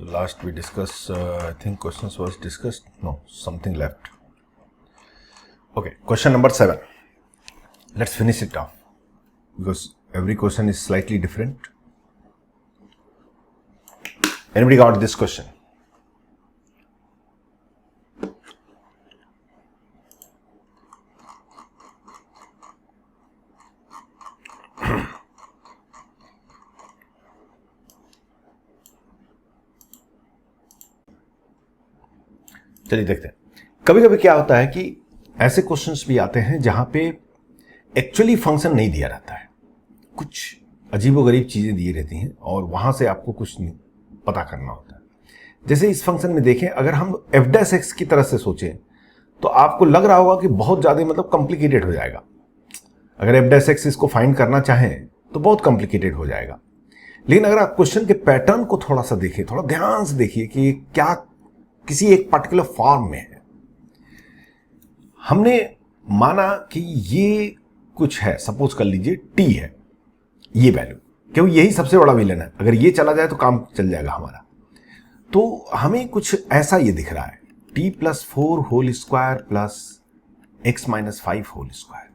So last we discussed, I think questions was discussed. No, something left. Okay, question number 7. Let's finish it off because every question is slightly different. Anybody got this question? चलिए देखते हैं। कभी कभी क्या होता है कि ऐसे क्वेश्चंस भी आते हैं जहां पे एक्चुअली फंक्शन नहीं दिया रहता है, कुछ अजीबोगरीब चीजें दी रहती हैं और वहां से आपको कुछ पता करना होता है। जैसे इस फंक्शन में देखें, अगर हम f' की तरह से सोचें तो आपको लग रहा होगा कि बहुत ज्यादा मतलब कॉम्प्लिकेटेड हो जाएगा। अगर f' इसको फाइंड करना चाहें तो बहुत कॉम्प्लिकेटेड हो जाएगा। लेकिन अगर आप क्वेश्चन के पैटर्न को थोड़ा सा देखिए, थोड़ा ध्यान से देखिए कि क्या किसी एक पर्टिकुलर फॉर्म में है। हमने माना कि ये कुछ है, सपोज कर लीजिए t है ये वैल्यू, क्योंकि यही सबसे बड़ा विलन है। अगर ये चला जाए तो काम चल जाएगा हमारा। तो हमें कुछ ऐसा ये दिख रहा है, t+4 whole square plus x-5 whole square.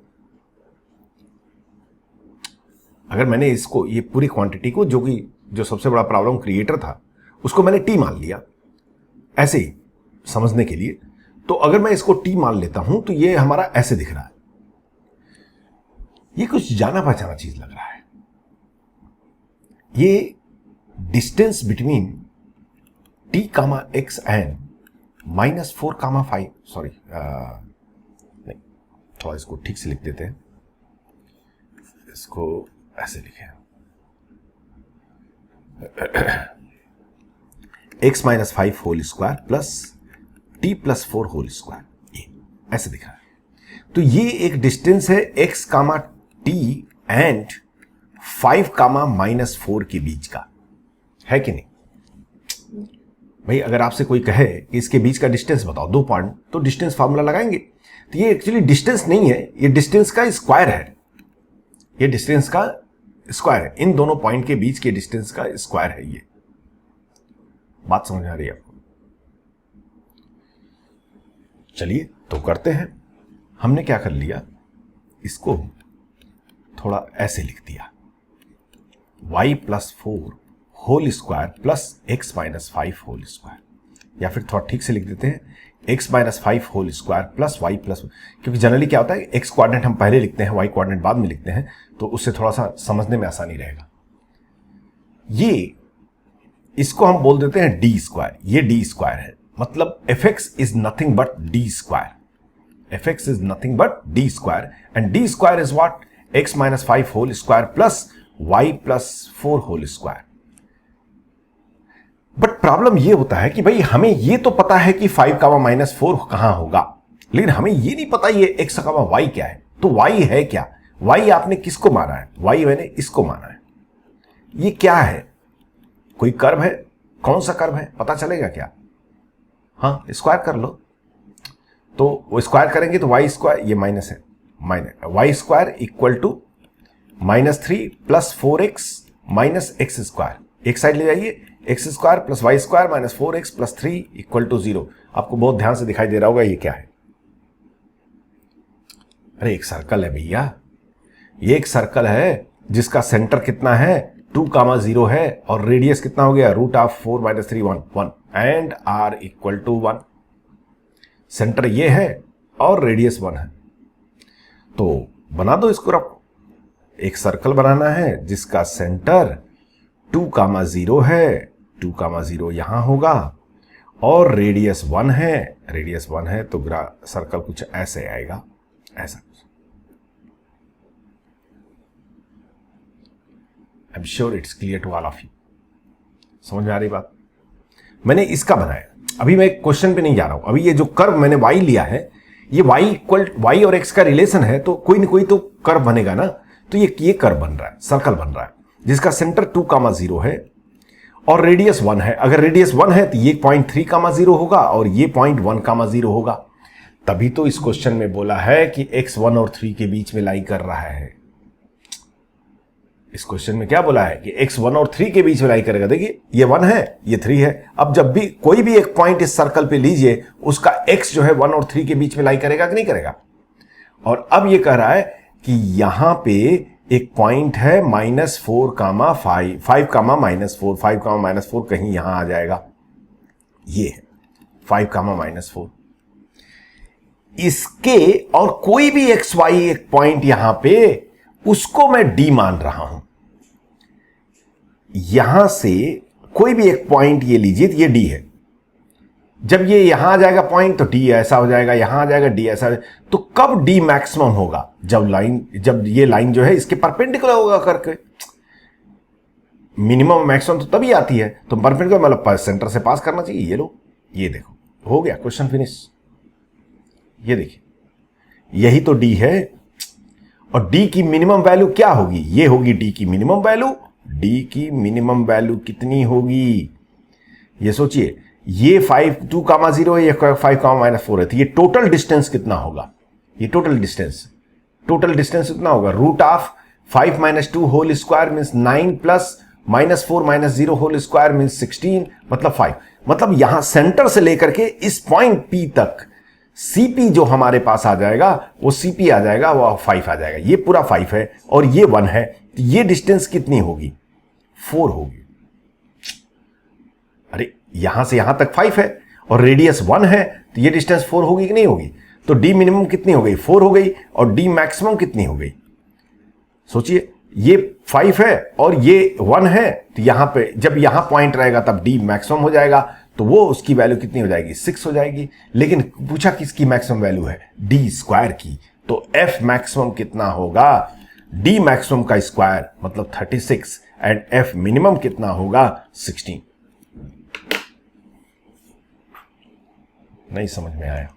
अगर मैंने इसको, ये पूरी क्वांटिटी को, जो सबसे बड़ा प्रॉब्लम क्रिएटर था, उसको मैंने t मान लिया ऐसे ही समझने के लिए। तो अगर मैं इसको t मान लेता हूं तो ये हमारा ऐसे दिख रहा है। ये कुछ जाना पहचाना चीज लग रहा है। ये distance between t, x and -4, 5, sorry नहीं, थोड़ा इसको ठीक से लिख देते हैं। इसको ऐसे लिखे x-5 whole square plus t+4 whole square, ये ऐसे दिख रहा है। तो ये एक डिस्टेंस है x, t एंड 5, -4 के बीच का, है कि नहीं भाई? अगर आपसे कोई कहे कि इसके बीच का डिस्टेंस बताओ, 2 पॉइंट, तो डिस्टेंस फार्मूला लगाएंगे। तो ये एक्चुअली डिस्टेंस नहीं है, ये डिस्टेंस का स्क्वायर है। ये डिस्टेंस का स्क्वायर है, इन दोनों पॉइंट के बीच के डिस्टेंस का स्क्वायर है। ये बात समझ आ रही है आपको? चलिए तो करते हैं। हमने क्या कर लिया, इसको थोड़ा ऐसे लिख दिया, y+4 whole square plus x-5 whole square, या फिर थोड़ा ठीक से लिख देते हैं x-5 whole square plus y+, क्योंकि जनरली क्या होता है, x कोऑर्डिनेट हम पहले लिखते हैं, y कोऑर्डिनेट बाद में लिखते हैं, तो उससे थोड़ा सा समझने में आसानी रहेगा। ये इसको हम बोल देते हैं डी स्क्वायर। ये डी स्क्वायर है, मतलब fx is nothing but D square. fx is nothing but D square and D square is what, x-5 whole square plus y+4 whole square. But problem ये होता है कि भाई हमें ये तो पता है कि 5, -4 कहां होगा, लेकिन हमें ये नहीं पता ये x, y क्या है। तो y है क्या? y आपने किसको माना है? y मैंने इसको माना है। ये क्या है? कोई कर्व है? कौन सा कर्व है पता चलेगा क्या? हाँ, स्क्वायर कर लो। तो वो स्क्वायर करेंगे तो y स्क्वायर, ये माइनस है, y square equal to -3 plus 4x minus x square. एक साइड ले जाइए, x square plus y square minus 4x plus 3 equal to 0। आपको बहुत ध्यान से दिखाई दे रहा होगा ये क्या है। अरे एक सर्कल है भैया, ये एक सर्कल है जिसका सेंटर कितना है, 2, 0 है, और रेडियस कितना हो गया, √4 - 3 1 and r equal to 1। Centre ये है और रेडियस 1 है। तो बना दो इसको, रखो। एक सर्कल बनाना है जिसका सेंटर 2, 0 है, 2, 0 यहां होगा, और रेडियस 1 है। रेडियस 1 है तो सर्कल कुछ ऐसे आएगा, ऐसा। I am sure it's clear to all of you. समझ में आ रही बात? मैंने इसका बनाया, अभी मैं क्वेश्चन पे नहीं जा रहा हूं। अभी ये जो कर्व मैंने y लिया है, ये y और x का रिलेशन है, तो कोई ना कोई तो कर्व बनेगा ना। तो ये कर्व बन रहा है, सर्कल बन रहा है जिसका सेंटर 2, 0 है और रेडियस 1 है। अगर रेडियस 1 है तो ये पॉइंट 3, 0 होगा और ये पॉइंट 1, 0 होगा। तभी तो इस क्वेश्चन में बोला है कि x 1 और 3 के बीच में लाई कर रहा है। इस क्वेश्चन में क्या बोला है कि x 1 और 3 के बीच में लाई करेगा। देखिए ये 1 है, ये 3 है। अब जब भी कोई भी एक पॉइंट इस सर्कल पे लीजिए, उसका x जो है 1 और 3 के बीच में लाई करेगा कि नहीं करेगा। और अब ये कह रहा है कि यहां पे एक पॉइंट है -4, -5, 5, -4, 5, -4 कहीं यहां आ जाएगा। ये है 5, -4। इसके और कोई भी एक्स वाई एक पॉइंट यहां पे, उसको मैं डी मान रहा हूं। यहां से कोई भी एक पॉइंट ये लीजिए, ये डी है। जब ये यहां आ जाएगा पॉइंट तो डी ऐसा हो जाएगा, यहां आ जाएगा डी ऐसा। तो कब डी मैक्सिमम होगा? जब ये लाइन जो है इसके परपेंडिकुलर होगा करके। मिनिमम मैक्सिमम तो तभी आती है, तो परपेंडिकुलर मतलब सेंटर से पास करना चाहिए। ये लो, ये देखो, हो गया क्वेश्चन फिनिश। ये देखिए, यही तो डी है। और डी की मिनिमम वैल्यू क्या होगी? ये होगी डी की मिनिमम वैल्यू। डी की मिनिमम वैल्यू कितनी होगी? ये सोचिए, ये 5, 2, 0 है, ये 5, -4 है, तो ये टोटल डिस्टेंस कितना होगा? ये टोटल डिस्टेंस कितना होगा? √5 - 2 whole square means 9 plus -4 - 0 whole square means 16, मतलब 5। मतलब यहां सेंटर से लेकर के इस पॉइंट पी तक सीपी जो हमारे पास आ जाएगा, वो सीपी आ जाएगा, वो 5 आ जाएगा। ये पूरा 5 है और ये 1 है, तो ये डिस्टेंस कितनी होगी? 4 होगी। अरे यहां से यहां तक 5 है और रेडियस 1 है, तो ये डिस्टेंस 4 होगी कि नहीं होगी? तो डी मिनिमम कितनी हो गई? 4 हो गई। और डी मैक्सिमम कितनी हो गई? सोचिए, ये 5 है और ये 1 है, तो यहां पे जब यहां पॉइंट रहेगा तब डी मैक्सिमम हो जाएगा, तो वो उसकी वैल्यू कितनी हो जाएगी? 6 हो जाएगी। लेकिन पूछा किसकी मैक्सिमम वैल्यू है? डी स्क्वायर की। तो एफ मैक्सिमम कितना होगा? डी मैक्सिमम का स्क्वायर मतलब 36 एंड एफ मिनिमम कितना होगा? 16। नहीं समझ में आया?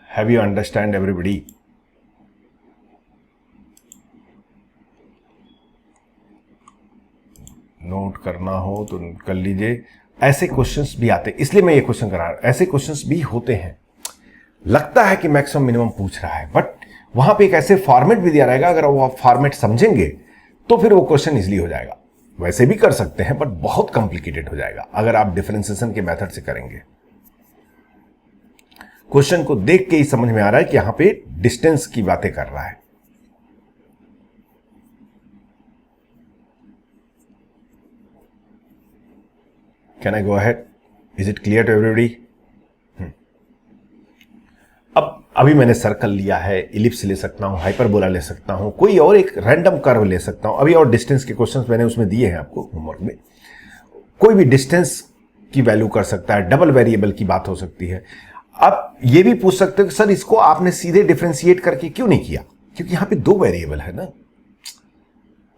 Have you understand everybody? Note करना हो तो कर लीजिए। ऐसे क्वेश्चंस भी आते हैं, इसलिए मैं ये क्वेश्चन करा रहा हूं। ऐसे क्वेश्चंस भी होते हैं, लगता है कि मैक्सिमम मिनिमम पूछ रहा है, बट वहां पे एक ऐसे फॉर्मेट भी दिया रहेगा, अगर वो आप फॉर्मेट समझेंगे तो फिर वो क्वेश्चन इजीली हो जाएगा। वैसे भी कर सकते हैं, बट बहुत कॉम्प्लिकेटेड हो जाएगा अगर आप डिफरेंशिएशन के मेथड से करेंगे। क्वेश्चन को देख के ही समझ में आ रहा है कि यहां पे डिस्टेंस की बातें कर रहा है। Can I go ahead? Is it clear to everybody? अब अभी मैंने सर्कल लिया है, इलिप्स ले सकता हूं, हाइपरबोला ले सकता हूं, कोई और एक रैंडम कर्व ले सकता हूं। अभी और डिस्टेंस के क्वेश्चंस मैंने उसमें दिए हैं आपको होमवर्क में। कोई भी डिस्टेंस की वैल्यू कर सकता है, डबल वेरिएबल की बात हो सकती है। अब ये भी पूछ सकते हो कि सर इसको आपने सीधे डिफरेंशिएट करके क्यों नहीं किया? क्योंकि यहां पे 2 वेरिएबल है ना,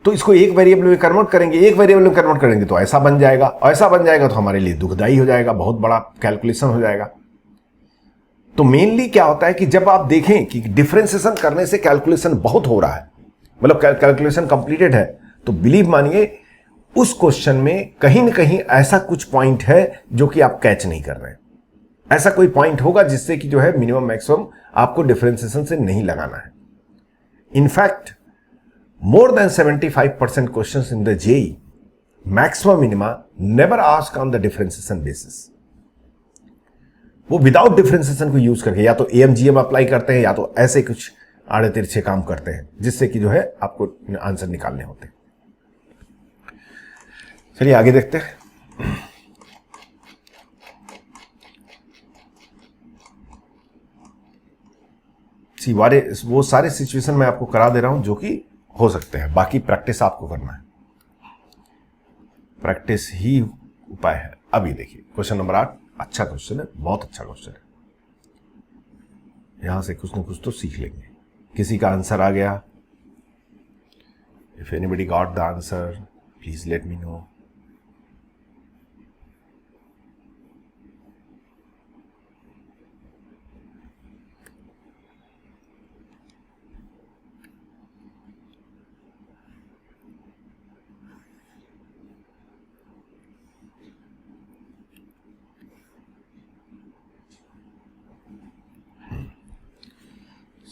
तो इसको एक वेरिएबल में कन्वर्ट करेंगे। एक वेरिएबल में कन्वर्ट करेंगे तो ऐसा बन जाएगा, और ऐसा बन जाएगा तो हमारे लिए दुखदाई हो जाएगा, बहुत बड़ा कैलकुलेशन हो जाएगा। तो मेनली क्या होता है कि जब आप देखें कि डिफरेंशिएशन करने से कैलकुलेशन बहुत हो रहा है, मतलब कैलकुलेशन कंप्लीटेड है, तो बिलीव मानिए उस क्वेश्चन में कहीं ना कहीं ऐसा कुछ पॉइंट है जो कि आप कैच नहीं कर रहे हैं। ऐसा कोई पॉइंट होगा जिससे कि जो है मिनिमम मैक्सिमम आपको डिफरेंशिएशन से नहीं लगाना है। In fact more than 75% questions in the JEE maximum minima never ask on the differentiation basis. वो विदाउट डिफरेंशिएशन को यूज करके या तो AMGM अप्लाई करते हैं या तो ऐसे कुछ आड़े तिरछे काम करते हैं जिससे कि जो है आपको आंसर निकालने होते हैं। चलिए आगे देखते हैं। वो सारे सिचुएशन मैं आपको करा दे रहा हूं जो कि हो सकते हैं, बाकी प्रैक्टिस आपको करना है। प्रैक्टिस ही उपाय है। अभी देखिए क्वेश्चन नंबर 8, अच्छा क्वेश्चन है, बहुत अच्छा क्वेश्चन है। यहां से कुछ न कुछ तो सीख लेंगे। किसी का आंसर आ गया? If anybody got the answer please let me know.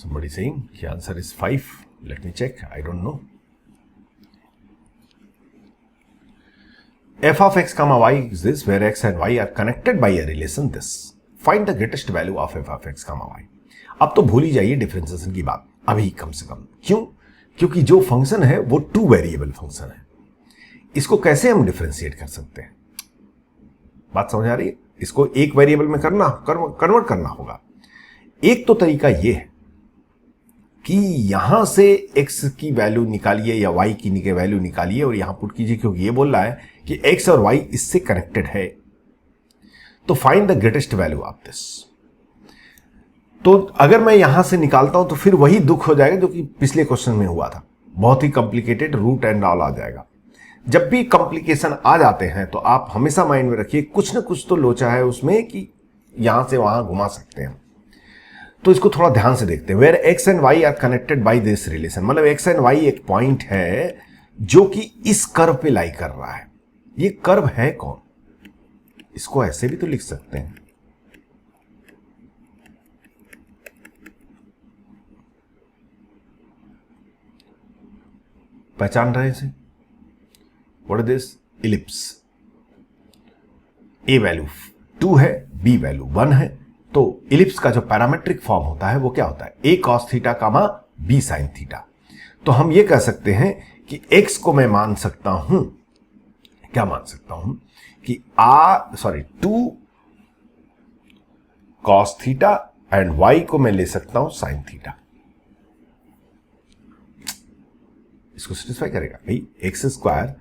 Somebody saying the answer is 5. Let me check, I don't know. f of x comma y is this, where x and y are connected by a relation this. Find the greatest value of f of x comma y. अब तो भूल ही जाइए differentiation की बात अभी कम से कम. क्यों? क्योंकि जो फंक्शन है वो 2 वेरिएबल फंक्शन है. इसको कैसे हम डिफरेंशिएट कर सकते हैं? बात समझ आ रही है? इसको एक वेरिएबल में कन्वर्ट करना होगा. एक तो तरीका ये है कि यहां से x की वैल्यू निकालिए या y की वैल्यू निकालिए और यहां पुट कीजिए, क्योंकि ये बोल रहा है कि x और y इससे कनेक्टेड है. तो find the greatest value of this. तो अगर मैं यहां से निकालता हूं तो फिर वही दुख हो जाएगा जो कि पिछले क्वेश्चन में हुआ था. बहुत ही कॉम्प्लिकेटेड रूट एंड ऑल आ जाएगा. जब भी कॉम्प्लिकेशन आ जाते हैं तो आप हमेशा माइंड में रखिए कुछ ना कुछ तो लोचा है उसमें कि यहां से वहां घुमा सकते हैं. तो इसको थोड़ा ध्यान से देखते हैं. Where x and y are connected by this relation, मतलब एक्स एंड वाई एक पॉइंट है जो कि इस कर्व पे लाई कर रहा है. ये कर्व है कौन? इसको ऐसे भी तो लिख सकते हैं. पहचान रहे इसे? What is this? Ellipse. A value 2 है, बी वैल्यू 1 है. तो इलिप्स का जो पैरामेट्रिक फॉर्म होता है वो क्या होता है? ए कॉस थीटा कामा बी साइन थीटा. तो हम ये कह सकते हैं कि एक्स को मैं मान सकता हूं, क्या मान सकता हूं कि 2 कॉस थीटा एंड वाई को मैं ले सकता हूं साइन थीटा. इसको सेटिस्फाई करेगा भाई. X square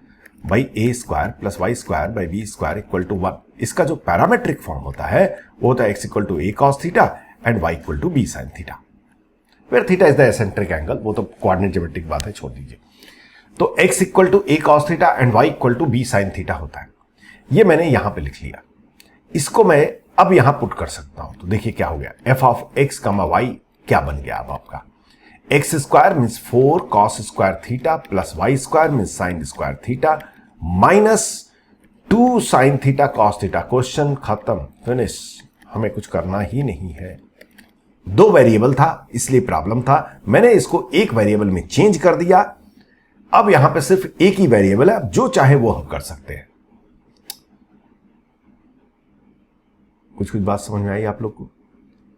by a square plus y square by b square equal to 1. इसका जो पैरामेट्रिक फॉर्म होता है वो होता है x equal to a cos theta and y equal to b sine theta. Where theta is the eccentric angle. वो तो coordinate geometric बात है, छोड़ दीजिए. तो x equal to a cos theta and y equal to b sine theta होता है. ये मैंने यहां पे लिख लिया. इसको मैं अब यहां पुट कर सकता हूं. तो देखिए क्या हो गया. F of x comma y क्या बन गया अब आपका? X square means 4 cos square theta plus y square means sine square theta minus 2 sine theta cos theta. Question खत्म, फिनिश. हमें कुछ करना ही नहीं है. 2 वेरिएबल था इसलिए प्रॉब्लम था. मैंने इसको एक वेरिएबल में चेंज कर दिया. अब यहां पे सिर्फ एक ही वेरिएबल है, जो चाहे वो हम कर सकते हैं. कुछ बात समझ में आई आप लोग को?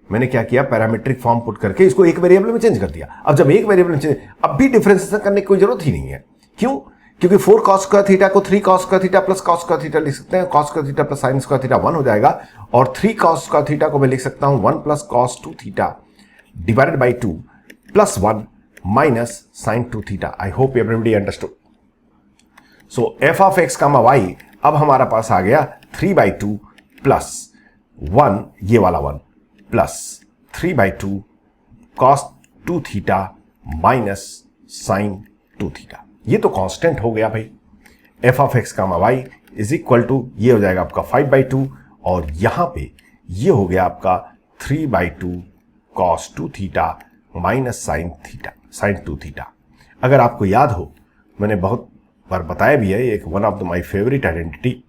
मैंने क्या किया, पैरामीट्रिक फॉर्म पुट करके इसको एक वेरिएबल में चेंज कर दिया. अब जब एक वेरिएबल में चेंज, अब भी डिफरेंशिएशन करने की कोई जरूरत ही नहीं है. क्यों? क्योंकि 4 कॉस स्क्वायर थीटा को 3 cos square theta plus cos square theta लिख सकते हैं. Cos square theta plus sign square theta 1 हो जाएगा. और 3 कॉस स्क्वायर थीटा को मैं लिख सकता हूं 1 plus cos 2 theta divided by 2 plus 1 minus sine 2 theta. I hope everybody understood. So f of x comma y अब हमारा पास आ गया 3/2 प्लस 1, ये वाला 1 plus 3/2 cos 2 theta minus sine 2 theta. ये तो कांस्टेंट हो गया भाई. F of x comma y is equal to, ये हो जाएगा आपका 5/2 और यहां पे ये हो गया आपका 3/2 cos 2 theta minus sine 2 theta. अगर आपको याद हो, मैंने बहुत बार बताया भी है, एक one of the my favourite identity,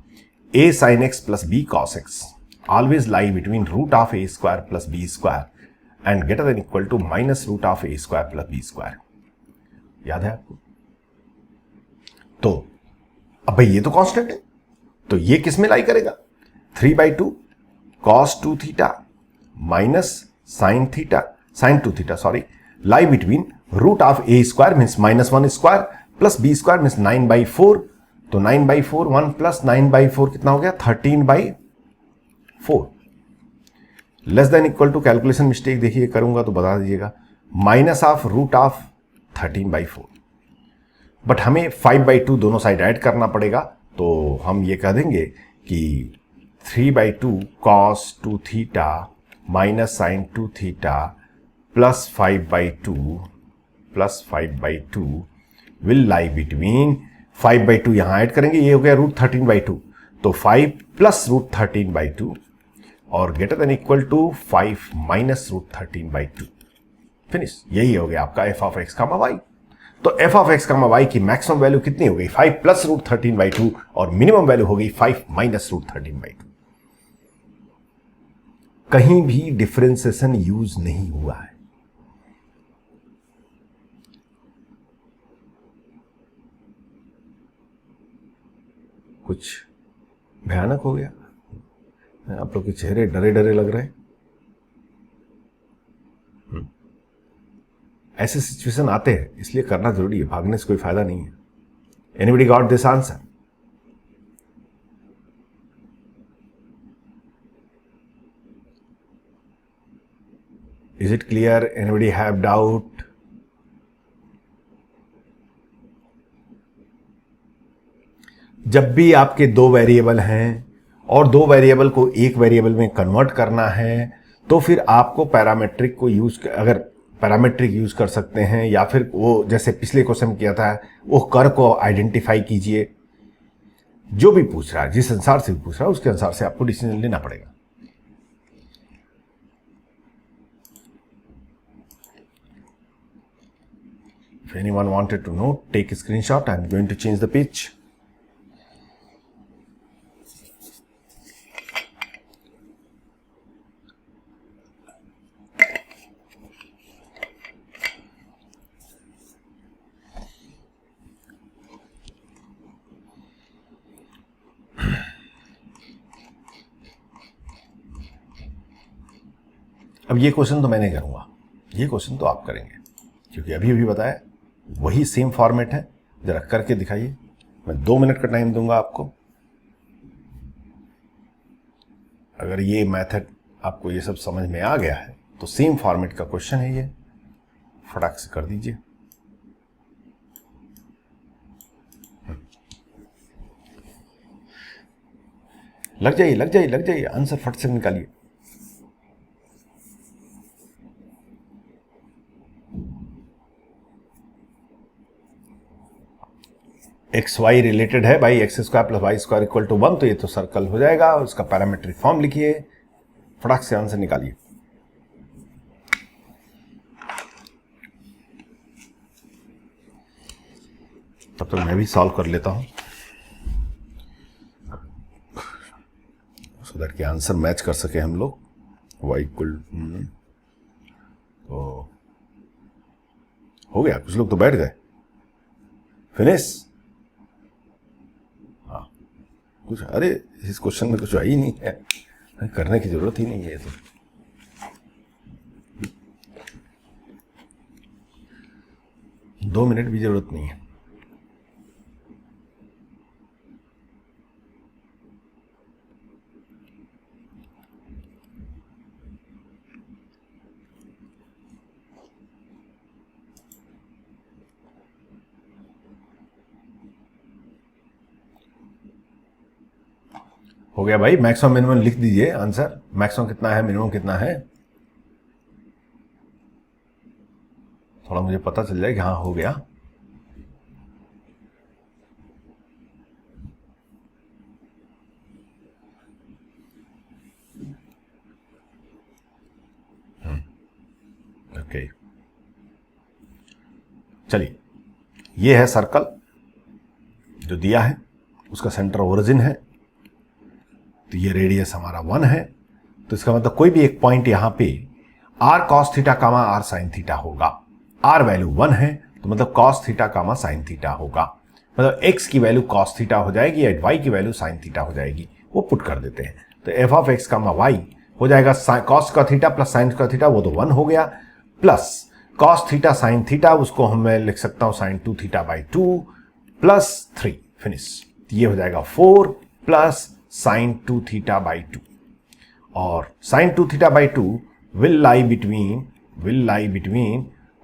a sine x plus b cos x always lie between root of a square plus b square and greater than equal to minus root of a square plus b square. याद है आपको? तो अब भाई ये तो constant है, तो ये किस में लाई करेगा? 3/2 cos 2 theta minus sine 2 theta sorry, lie between root of a square means -1 square plus b square means 9/4. तो 9/4 1 प्लस 9/4 कितना हो गया? 13/4. Less than equal to, calculation mistake देखिए करूंगा तो बता दीजिएगा, minus of root of 13/4. But हमें 5/2 दोनों साइड ऐड करना पड़ेगा. तो हम ये कह देंगे कि 3/2 cos 2 theta minus sine 2 theta plus 5/2 will lie between 5/2 यहां ऐड करेंगे, ये हो गया रूट 13/2. तो 5 प्लस रूट 13/2 और greater than equal to 5 minus root 13/2. Finish. यही हो गया आपका F of x comma Y. तो F of x comma Y की मैक्सिमम वैल्यू कितनी हो गई? 5 प्लस रूट 13/2 और मिनिमम वैल्यू हो गई 5 माइनस रूट 13/2. कहीं भी डिफरेंशिएशन यूज नहीं हुआ है. कुछ भयानक हो गया, आप लोग के चेहरे डरे डरे लग रहे हैं। ऐसे सिचुएशन आते हैं, इसलिए करना जरूरी है, भागने से कोई फायदा नहीं है। Anybody got this answer? Is it clear? Anybody have doubt? जब भी आपके दो वेरिएबल हैं और दो वेरिएबल को एक वेरिएबल में कन्वर्ट करना है, तो फिर आपको पैरामेट्रिक को अगर पैरामेट्रिक यूज कर सकते हैं, या फिर वो जैसे पिछले क्वेश्चन किया था, वो कर को आइडेंटिफाई कीजिए। जो भी पूछ रहा है, जिस अनुसार से भी पूछ रहा है, उसके अनुसार से आपको डिसीजन लेना पड़ेगा। If anyone wanted to know, take a screenshot. I'm going to change the pitch. अब ये क्वेश्चन तो मैं नहीं करूंगा, ये क्वेश्चन तो आप करेंगे, क्योंकि अभी बताया वही सेम फॉर्मेट है। जरा करके दिखाइए। मैं 2 मिनट का टाइम दूंगा आपको। अगर ये मेथड आपको ये सब समझ में आ गया है तो सेम फॉर्मेट का क्वेश्चन है ये, फटाक से कर दीजिए। लग जाइए, आंसर फट से निकालिए। एक्स वाई रिलेटेड है भाई, x square plus y square equal to 1, तो ये तो सर्कल हो जाएगा। उसका पैरामेट्रिक फॉर्म लिखिए, फटाक से आंसर निकालिए। तब तक मैं भी सॉल्व कर लेता हूं, सो दैट कि आंसर मैच कर सके हम लोग। वाई इक्वल तो हो गया, कुछ लोग तो बैठ गए। फिनिश। कुछ, अरे इस क्वेश्चन में कुछ आई नहीं है, करने की जरूरत ही नहीं है। तो दो मिनट भी जरूरत नहीं है। हो गया भाई, मैक्सिमम मिनिमम लिख दीजिए आंसर। मैक्सिमम कितना है, मिनिमम कितना है, थोड़ा मुझे पता चल जाए कि हाँ हो गया। ओके, चलिए, ये है सर्कल जो दिया है, उसका सेंटर ओरिजिन है, तो ये रेडियस हमारा 1 है। तो इसका मतलब कोई भी एक पॉइंट यहां पे r cos थीटा कामा r sin थीटा होगा। r वैल्यू 1 है, तो मतलब cos थीटा कामा sin थीटा होगा। मतलब x की वैल्यू cos थीटा हो जाएगी या y की वैल्यू sin थीटा हो जाएगी, वो पुट कर देते हैं। तो f of x comma y हो जाएगा cos का थीटा प्लस sin का थीटा, वो तो 1 हो गया, plus cos theta sin theta, उसको हम मैं लिख सकता हूं sin 2 theta by 2 plus 3, finish. ये हो जाएगा 4 प्लस sin 2 थीटा बाई 2, और sin 2 theta by 2 will lie between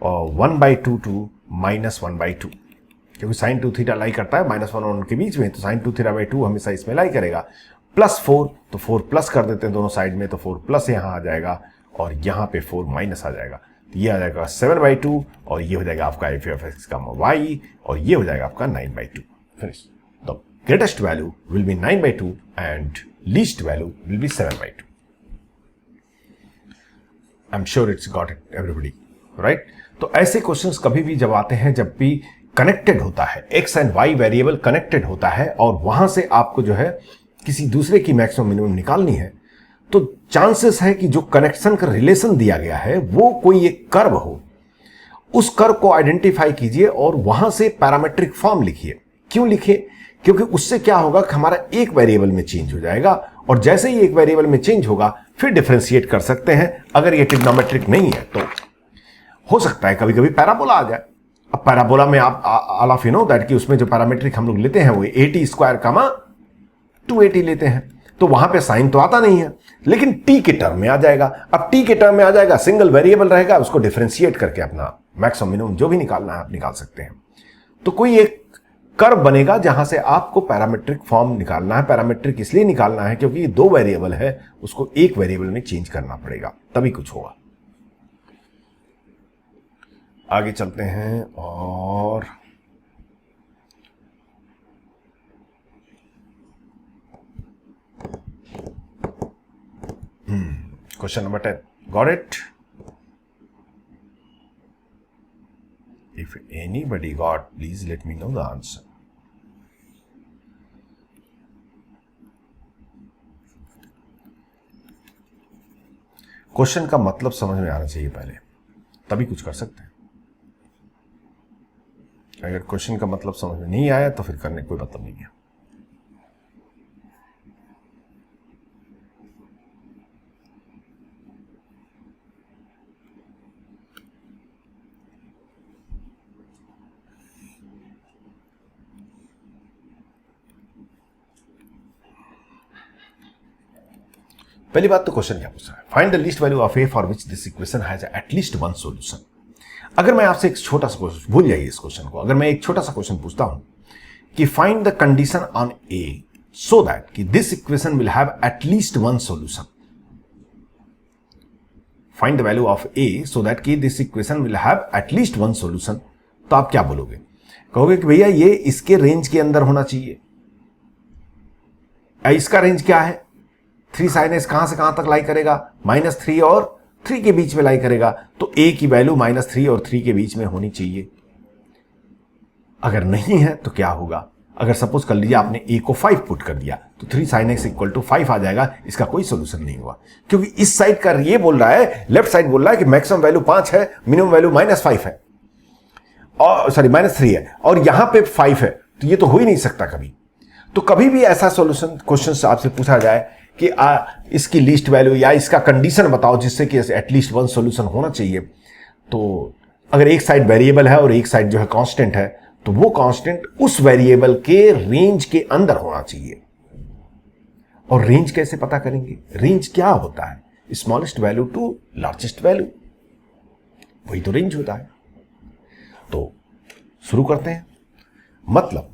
1 by 2 to minus 1 by 2, क्योंकि sin 2 थीटा लाई करता है -1 और 1 के बीच में, तो sin 2 थीटा बाई 2 हमेशा इसमें लाई करेगा। प्लस 4, तो 4 प्लस कर देते हैं दोनों साइड में, तो 4 प्लस यहां आ जाएगा और यहां पे 4 माइनस आ जाएगा। तो ये आ जाएगा 7 by 2, और ये हो जाएगा आपका f of x का y, और ये हो जाएगा आपका 9 by 2, फिनिश। तो greatest value will be 9 by 2 and least value will be 7 by 2. I'm sure it's got it, everybody, right? तो ऐसे क्वेश्चंस कभी भी जब आते हैं, जब भी कनेक्टेड होता है, x and y variable connected होता है, और वहां से आपको जो है किसी दूसरे की मैक्सिमम मिनिमम निकालनी है, तो चांसेस है कि जो कनेक्शन का रिलेशन दिया गया है वो कोई एक कर्व हो। उस कर्व को आइडेंटिफाई कीजिए और वहां से पैरामेट्रिक फॉर्म लिखिए। क्यों लिखिए? क्योंकि उससे क्या होगा कि हमारा एक वेरिएबल में चेंज हो जाएगा, और जैसे ही एक वेरिएबल में चेंज होगा फिर डिफरेंशिएट कर सकते हैं। अगर ये ट्रिग्नोमेट्रिक नहीं है तो हो सकता है कभी कभी पैराबोला आ जाए। अब पैराबोला में आप all of you know that कि उसमें जो पैरामेट्रिक हम लोग लेते हैं वो 80 स्क्वायर कामा 280 लेते हैं, तो वहां पे साइन तो आता नहीं है, लेकिन टी के टर्म में आ जाएगा। अब टी के टर्म में आ जाएगा, सिंगल वेरिएबल रहेगा, उसको डिफरेंशिएट करके अपना मैक्सिमम मिनिमम जो भी निकालना है आप निकाल सकते हैं। तो कोई एक कर्व बनेगा जहां से आपको पैरामेट्रिक फॉर्म निकालना है। पैरामेट्रिक इसलिए निकालना है क्योंकि दो वेरिएबल है, उसको एक वेरिएबल में चेंज करना पड़ेगा, तभी कुछ होगा। आगे चलते हैं और question number 10, got it? If anybody got, please let me know the answer. Question का मतलब समझ में आना चाहिए पहले, तभी कुछ कर सकते हैं। अगर क्वेश्चन का मतलब समझ में नहीं आया तो फिर करने कोई मतलब नहीं है। पहली बात तो क्वेश्चन क्या पूछ रहा है, find the least value of A for which this equation has at least one solution. अगर मैं आपसे एक छोटा सा क्वेश्चन, भूल जाइए इस क्वेश्चन को, अगर मैं एक छोटा सा क्वेश्चन पूछता हूं कि find the condition on A so that कि this equation will have at least one solution, find the value of A so that कि this equation will have at least one solution, तो आप क्या बोलोगे? कहोगे कि भैया ये इसके रेंज के अंदर होना चाहिए। इसका रेंज क्या है? 3 sin x कहां से कहां तक लाई करेगा? -3 और 3 के बीच में लाई करेगा, तो a की वैल्यू -3 और 3 के बीच में होनी चाहिए। अगर नहीं है तो क्या होगा? अगर सपोज कर लीजिए आपने a को 5 पुट कर दिया तो 3 sin x = 5 आ जाएगा। इसका कोई सोल्यूशन नहीं हुआ, क्योंकि इस साइड का ये बोल रहा है, लेफ्ट साइड बोल रहा है कि मैक्सिमम वैल्यू 5 है, मिनिमम वैल्यू -5 है, और सॉरी -3 है, और यहां पे 5 है, तो ये तो हो ही नहीं सकता कभी। तो कभी भी ऐसा सोल्यूशन क्वेश्चन आपसे पूछा जाए कि इसकी लीस्ट वैल्यू या इसका कंडीशन बताओ जिससे कि एटलीस्ट वन सॉल्यूशन होना चाहिए, तो अगर एक साइड वेरिएबल है और एक साइड जो है कांस्टेंट है, तो वो कांस्टेंट उस वेरिएबल के रेंज के अंदर होना चाहिए। और रेंज कैसे पता करेंगे? रेंज क्या होता है? Smallest value to largest value, वही तो रेंज होता है। तो शुरू करते हैं। मतलब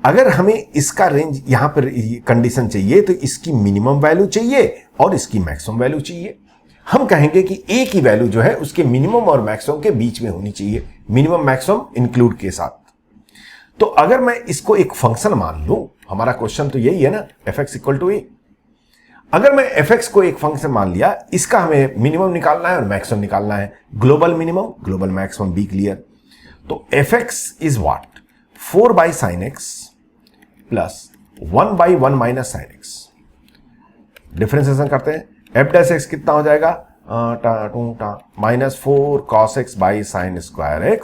अगर हमें इसका रेंज यहां पर कंडीशन चाहिए तो इसकी मिनिमम वैल्यू चाहिए और इसकी मैक्सिमम वैल्यू चाहिए। हम कहेंगे कि ए की वैल्यू जो है उसके मिनिमम और मैक्सिमम के बीच में होनी चाहिए, मिनिमम मैक्सिमम इंक्लूड के साथ। तो अगर मैं इसको एक फंक्शन मान लूं, हमारा क्वेश्चन तो यही है ना, fx = a। अगर मैं fx को एक फंक्शन मान लिया, इसका हमें मिनिमम निकालना है और मैक्सिमम निकालना है, global minimum global maximum be clear. तो fx is what? 4/sin x plus 1/1 - sin x। Differentiation करते हैं, f' कितना हो जाएगा? -4 cos x/sin² x।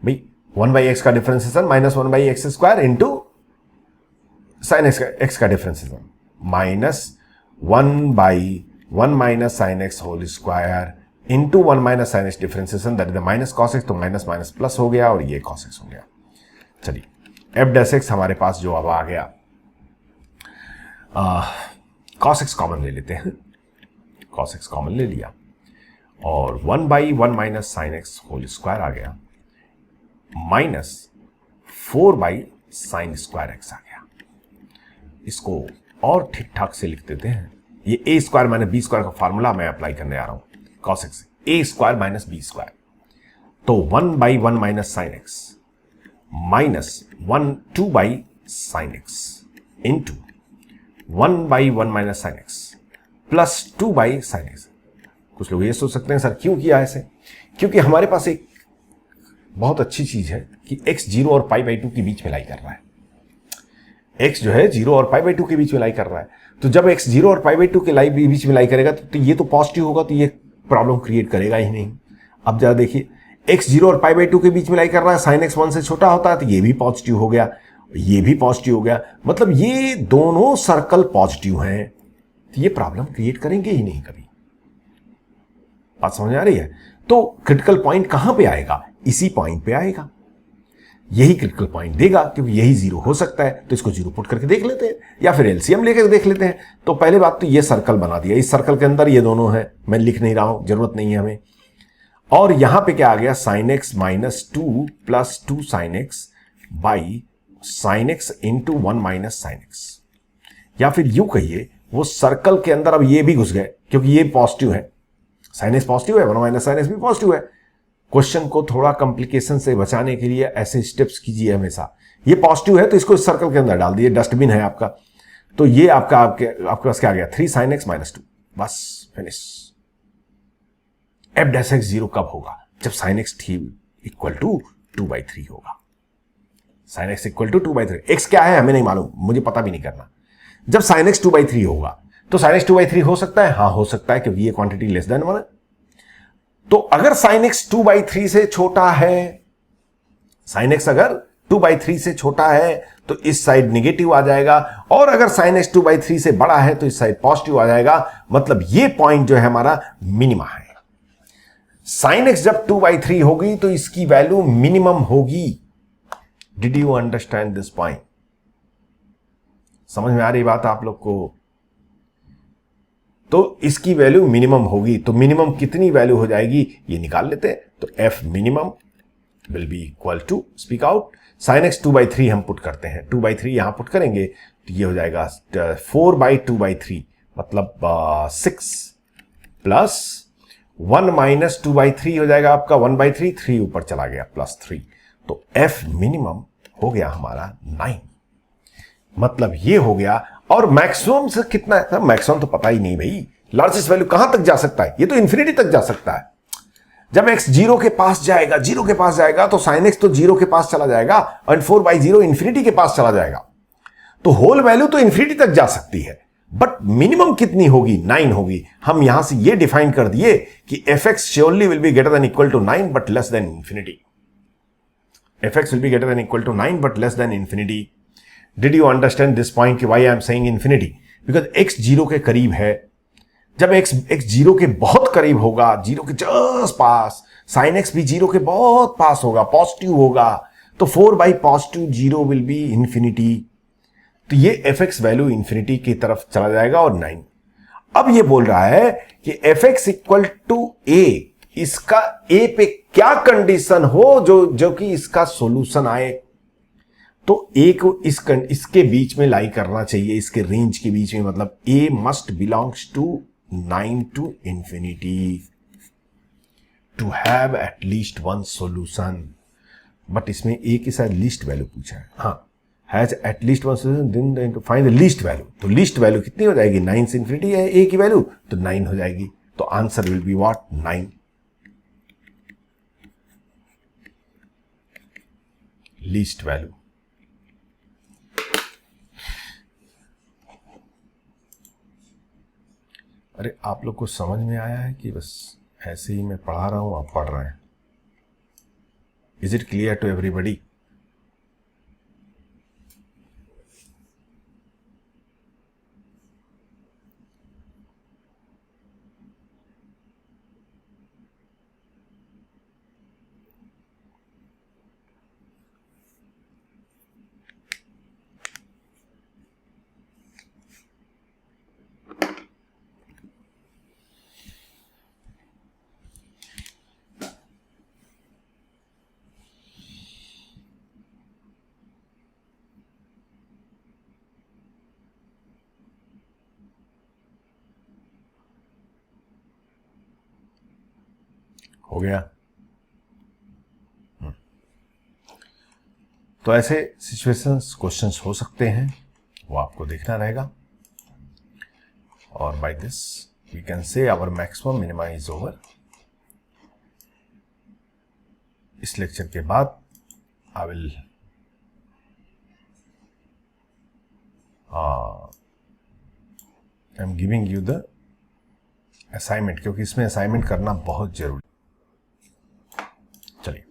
भाई 1/x का differentiation -1/x² into sin x का differentiation -1/1 - sin x whole square into 1 - sin x differentiation, that is minus cos x, तो minus minus plus हो गया और ये cos x हो गया। चलिए f' हमारे पास जो अब आ गया, cos x कॉमन ले लेते हैं, cos x कॉमन ले लिया और 1/1 - sin x होल स्क्वायर आ गया, -4/sin² x आ गया। इसको और ठीक ठाक से लिख देते हैं। ये a² - b² का फॉर्मूला मैं अप्लाई करने आ रहा हूं, cos x a² - b², तो 1/1 - sin x -2/sin x into 1/1 - sin x plus 2/sin x। कुछ लोग ये सोच सकते हैं सर क्यों किया ऐसे? क्योंकि हमारे पास एक बहुत अच्छी चीज है कि x 0 और π/2 के बीच में लाई कर रहा है। x जो है 0 और π/2 के बीच में लाई कर रहा है, तो जब x 0 और π/2 के बीच में लाई करेगा तो ये तो पॉजिटिव होगा, तो ये प्रॉब्लम क्रिएट करेगा ही नहीं। अब जरा देखिए, x 0 और π/2 के बीच में लाई कर रहा है, sin x 1 से छोटा होता है तो ये भी पॉजिटिव हो गया, ये भी पॉजिटिव हो गया, मतलब ये दोनों सर्कल पॉजिटिव हैं, तो ये प्रॉब्लम क्रिएट करेंगे ही नहीं कभी। बात समझ आ रही है? तो क्रिटिकल पॉइंट कहां पे आएगा? इसी पॉइंट पे आएगा, यही क्रिटिकल पॉइंट देगा, क्योंकि यही जीरो हो सकता है। तो इसको जीरो पुट करके देख लेते हैं, या फिर एलसीएम लेकर देख लेते हैं। तो पहले बात तो ये सर्कल बना दिया, इस सर्कल के अंदर ये दोनों है, मैं लिख नहीं रहा हूं, जरूरत नहीं है हमें। और यहां पे क्या आ गया? Sine x minus 2 plus 2 sine x by sine x into 1 minus sine x. या फिर यूं कहिए, वो सर्कल के अंदर अब ये भी घुस गए, क्योंकि ये पॉजिटिव है, साइन एक्स पॉजिटिव है, 1 माइनस साइन एक्स भी पॉजिटिव है। क्वेश्चन को थोड़ा कॉम्प्लिकेशन से बचाने के लिए ऐसे स्टेप्स कीजिए हमेशा। ये पॉजिटिव है तो इसको इस सर्कल के अंदर डाल दिए, डस्टबिन है आपका। तो ये आपके पास क्या आ गया? 3 साइन एक्स माइनस 2, बस फिनिश। एफ डैश एक्स 0 कब होगा? जब साइन एक्स इक्वल टू 2/3 होगा। Sine x equal to 2/3। X क्या है हमें नहीं मालूम, मुझे पता भी नहीं करना। जब साइन एक्स 2/3 होगा, तो साइन एक्स 2/3 हो सकता है, हाँ हो सकता है, क्योंकि ये क्वांटिटी लेस देन 1 है। तो अगर साइन एक्स 2/3 से छोटा है, साइन एक्स अगर 2/3 से छोटा है तो इस साइड निगेटिव आ जाएगा, और अगर साइन एक्स 2/3 से बड़ा है तो इस साइड पॉजिटिव आ जाएगा। मतलब ये पॉइंट जो है हमारा मिनिमा है। साइन एक्स जब 2/3 होगी तो इसकी वैल्यू मिनिमम होगी। Did you understand this point? समझ में आ रही बात आप लोग को? तो इसकी वैल्यू मिनिमम होगी, तो मिनिमम कितनी वैल्यू हो जाएगी ये निकाल लेते हैं। तो f minimum will be equal to, speak out, sine x 2/3 हम पुट करते हैं, 2/3 यहां पुट करेंगे तो ये हो जाएगा 4/2/3, मतलब 6 प्लस 1 माइनस 2/3 हो जाएगा आपका 1/3, 3 ऊपर चला गया प्लस 3। तो एफ मिनिमम हो गया हमारा 9, मतलब ये हो गया। और मैक्सिमम से कितना है? मैक्सिमम तो पता ही नहीं भाई, लार्जेस्ट वैल्यू कहां तक जा सकता है? ये तो इंफिनिटी तक जा सकता है। जब x 0 के पास जाएगा, 0 के पास जाएगा तो साइन x तो 0 के पास चला जाएगा, और 4/0 इंफिनिटी के पास चला जाएगा। तो होल वैल्यू तो इंफिनिटी तक जा सकती है, बट मिनिमम कितनी होगी? 9 होगी। हम यहां से ये डिफाइन कर दिए कि fx surely will be greater than equal to 9 but less than infinity. fx will be greater than equal to 9 but less than infinity. Did you understand this point कि why I am saying infinity? Because x 0 के करीब है। जब x 0 के बहुत करीब होगा, 0 के जस्ट पास, sin x भी 0 के बहुत पास होगा, पॉजिटिव होगा, तो 4/+0 विल बी इंफिनिटी। तो ये fx वैल्यू इंफिनिटी की तरफ चला जाएगा और 9। अब ये बोल रहा है कि fx इक्वल टू a, इसका a पे क्या कंडीशन हो जो कि इसका सॉल्यूशन आए। तो a को इसके बीच में लाई करना चाहिए, इसके रेंज के बीच में, मतलब a must belongs to 9 to infinity to have at least one solution. But इसमें a की शायद लीस्ट वैल्यू पूछा है। हाँ, has at least one solution, then find the least value. तो लीस्ट वैल्यू कितनी हो जाएगी? 9 से इंफिनिटी है a की वैल्यू, तो 9 हो जाएगी। तो answer will be what? 9। Least value. अरे आप लोग को समझ में आया है कि बस ऐसे ही मैं पढ़ा रहा हूं, आप पढ़ रहे हैं? Is it clear to everybody? हो गया? तो ऐसे सिचुएशंस, क्वेश्चंस हो सकते हैं, वो आपको देखना रहेगा। और by this we can say our maximum minima is over. इस लेक्चर के बाद I will I am giving you the assignment, क्योंकि इसमें असाइनमेंट करना बहुत जरूरी। चलिए,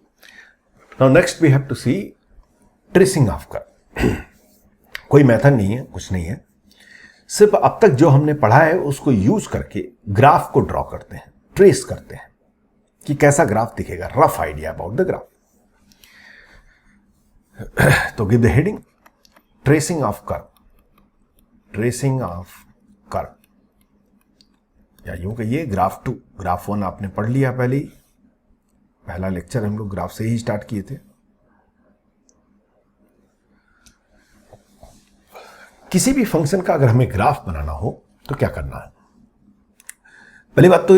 now next we have to see tracing of curve. कोई मेथड नहीं है, कुछ नहीं है, सिर्फ अब तक जो हमने पढ़ा है उसको यूज करके ग्राफ को ड्रॉ करते हैं, ट्रेस करते हैं कि कैसा ग्राफ दिखेगा, rough idea about the graph. तो give the heading tracing of curve, tracing of curve, या यूं कहिए ग्राफ 2। ग्राफ 1 आपने पढ़ लिया पहले ही, पहला लेक्चर हम लोग ग्राफ से ही स्टार्ट किए थे। किसी भी फंक्शन का अगर हमें ग्राफ बनाना हो तो क्या करना है? पहली बात तो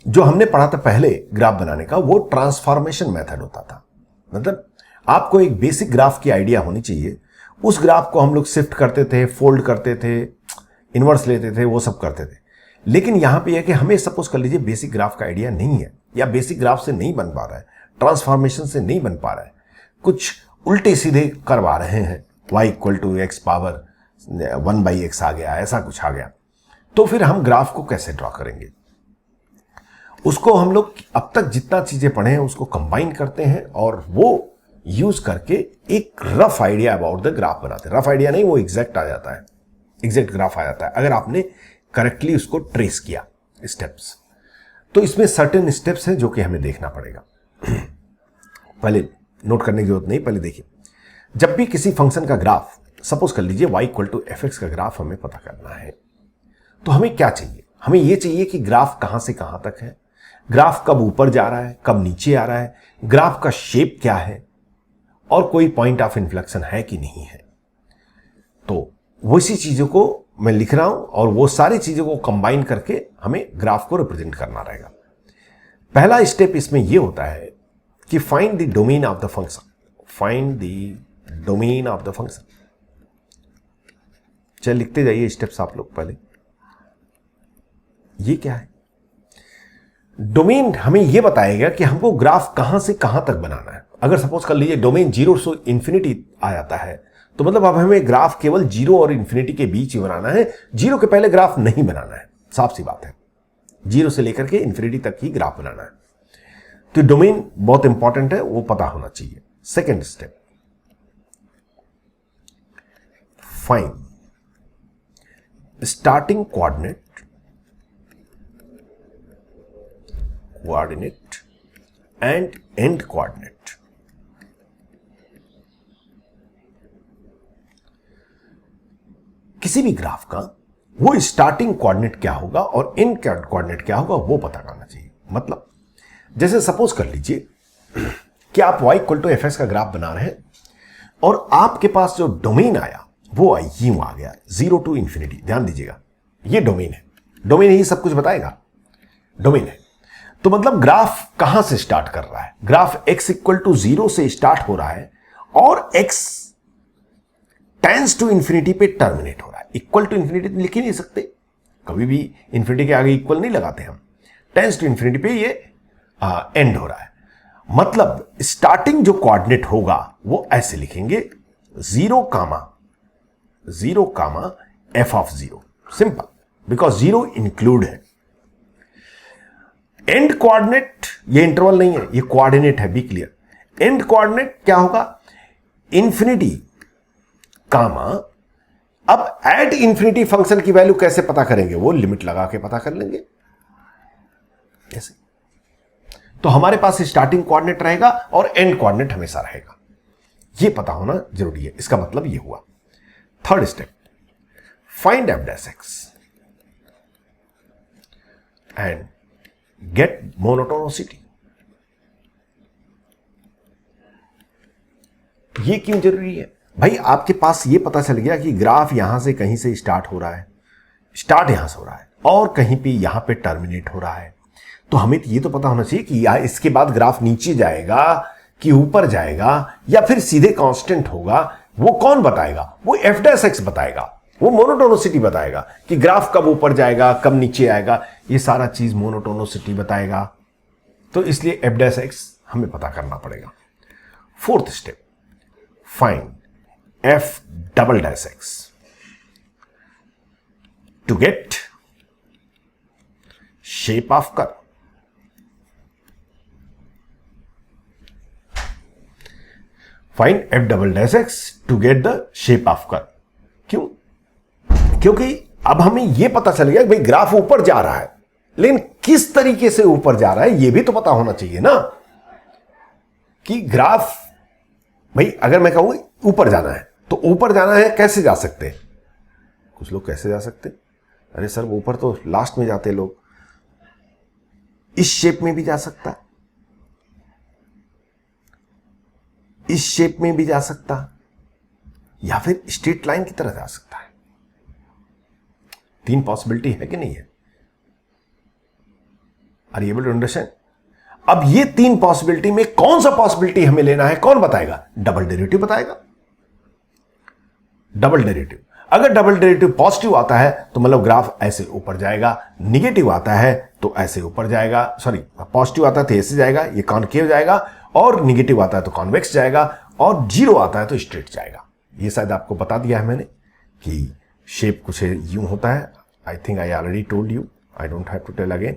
जो हमने पढ़ा था पहले ग्राफ बनाने का, वो ट्रांसफॉर्मेशन मेथड होता था। मतलब आपको एक बेसिक ग्राफ की आइडिया होनी चाहिए। उस ग्राफ को हम लोग शिफ्ट करते थे, फोल्ड करते थे, इनवर्स लेते थे, वो सब करते थे। लेकिन यहां पे है कि हमें सपोज कर लीजिए बेसिक ग्राफ का आइडिया नहीं है, या बेसिक ग्राफ से नहीं बन पा रहा है, ट्रांसफॉर्मेशन से नहीं बन पा रहा है, कुछ उल्टे सीधे करवा रहे हैं, y equal to x power 1/x आ गया, ऐसा कुछ आ गया, तो फिर हम ग्राफ को कैसे ड्रॉ करेंगे? उसको हम लोग अब तक जितना चीजें पढ़े हैं उसको कंबाइन करते हैं और वो यूज करके एक rough idea about the graph बनाते हैं। रफ आइडिया नहीं, वो एग्जैक्ट आ जाता है, एग्जैक्ट ग्राफ आ जाता है अगर आपने करेक्टली उसको ट्रेस किया स्टेप्स। तो इसमें सर्टेन स्टेप्स हैं जो कि हमें देखना पड़ेगा। पहले नोट करने की जरूरत नहीं, पहले देखिए, जब भी किसी फंक्शन का ग्राफ, सपोज कर लीजिए y equal to f x का ग्राफ हमें पता करना है, तो हमें क्या चाहिए? हमें यह चाहिए कि ग्राफ कहां से कहां तक है, ग्राफ कब ऊपर जा रहा है, कब नीचे आ रहा है, ग्राफ का शेप क्या है, और कोई पॉइंट ऑफ इन्फ्लेक्शन है कि नहीं है। तो वैसी चीजों को मैं लिख रहा हूं और वो सारी चीजों को कंबाइन करके हमें ग्राफ को रिप्रेजेंट करना रहेगा। पहला स्टेप इसमें यह होता है कि find the domain of the function, find the domain of the function. चल लिखते जाइए स्टेप्स आप लोग। पहले ये क्या है? डोमेन हमें यह बताएगा कि हमको ग्राफ कहां से कहां तक बनाना है। अगर सपोज कर लीजिए डोमेन 0 से इंफिनिटी आ जाता है, तो मतलब अब हमें ग्राफ केवल 0 और इंफिनिटी के बीच ही बनाना है, 0 के पहले ग्राफ नहीं बनाना है। साफ सी बात है, 0 से लेकर के इंफिनिटी तक ही ग्राफ बनाना है। तो डोमेन बहुत इंपॉर्टेंट है, वो पता होना चाहिए। Second step, find starting coordinate and end coordinate. किसी भी ग्राफ का वो स्टार्टिंग कोऑर्डिनेट क्या होगा और एंड कोऑर्डिनेट क्या होगा वो पता करना चाहिए। मतलब जैसे सपोज कर लीजिए कि आप y equal to f x का ग्राफ बना रहे हैं और आपके पास जो डोमेन आया वो यूं आ गया 0 टू इंफिनिटी। ध्यान दीजिएगा, ये डोमेन है, डोमेन ही सब कुछ बताएगा, डोमेन है। तो मतलब ग्राफ कहां से स्टार्ट कर रहा है? ग्राफ x इक्वल टू 0 से स्टार्ट हो रहा है और x टेंस टू इंफिनिटी पे टर्मिनेट हो रहा है। इक्वल टू इंफिनिटी लिख ही नहीं सकते, कभी भी इंफिनिटी के आगे इक्वल नहीं लगाते हम। टेंस टू इंफिनिटी पे ये एंड हो रहा है। मतलब स्टार्टिंग जो कोऑर्डिनेट होगा वो ऐसे लिखेंगे 0 comma f of 0। Simple, because 0 include है। एंड कोऑर्डिनेट ये इंटरवल नहीं है, ये कोऑर्डिनेट है, बी क्लियर। एंड कोऑर्डिनेट क्या होगा? इंफिनिटी कामा, अब एट इंफिनिटी फंक्शन की वैल्यू कैसे पता करेंगे? वो लिमिट लगा के पता कर लेंगे ऐसे। तो हमारे पास स्टार्टिंग कोऑर्डिनेट रहेगा और एंड कोऑर्डिनेट हमेशा रहेगा, ये पता होना जरूरी है। इसका मतलब ये हुआ। Third step, find f dash x and get monotonicity. ये क्यों जरूरी है भाई? आपके पास ये पता चल गया कि ग्राफ यहां से कहीं से स्टार्ट हो रहा है, स्टार्ट यहां से हो रहा है और कहीं पे यहां पे टर्मिनेट हो रहा है। तो हमें ये तो पता होना चाहिए कि इसके बाद ग्राफ नीचे जाएगा कि ऊपर जाएगा या फिर सीधे कांस्टेंट होगा। वो कौन बताएगा? वो एफ डैश एक्स बताएगा, वो मोनोटोनिसिटी बताएगा कि ग्राफ कब ऊपर जाएगा, कब नीचे आएगा। ये सारा चीज मोनोटोनिसिटी बताएगा। तो इसलिए एफ डैश एक्स हमें पता करना पड़ेगा। Fourth step, find f double dash x to get shape of curve. Find f double dash x to get the shape of curve. क्यों? क्योंकि अब हमें यह पता चल गया कि भाई ग्राफ ऊपर जा रहा है, लेकिन किस तरीके से ऊपर जा रहा है यह भी तो पता होना चाहिए ना, कि ग्राफ भाई अगर मैं कहूं ऊपर जाना है तो ऊपर जाना है, कैसे जा सकते हैं? कुछ लोग कैसे जा सकते? अरे सर ऊपर तो लास्ट में जाते लोग, इस शेप में भी जा सकता, इस शेप में भी जा सकता, या फिर स्ट्रेट लाइन की तरह जा सकता है। 3 पॉसिबिलिटी है कि नहीं है? Are you able to understand? अब ये 3 पॉसिबिलिटी में कौन सा पॉसिबिलिटी हमें लेना है, कौन बताएगा? डबल डेरिवेटिव बताएगा। डबल डेरिवेटिव, अगर डबल डेरिवेटिव पॉजिटिव आता है तो मतलब ग्राफ ऐसे ऊपर जाएगा, निगेटिव आता है तो ऐसे ऊपर जाएगा, सॉरी पॉजिटिव आता है तो ऐसे जाएगा, ये कॉनकेव जाएगा, और निगेटिव आता है तो कॉन्वेक्स जाएगा, और जीरो आता है तो स्ट्रेट जाएगा। ये शायद आपको बता दिया है मैंने कि शेप कुछ यूं होता है। I think I already told you, I don't have to tell again.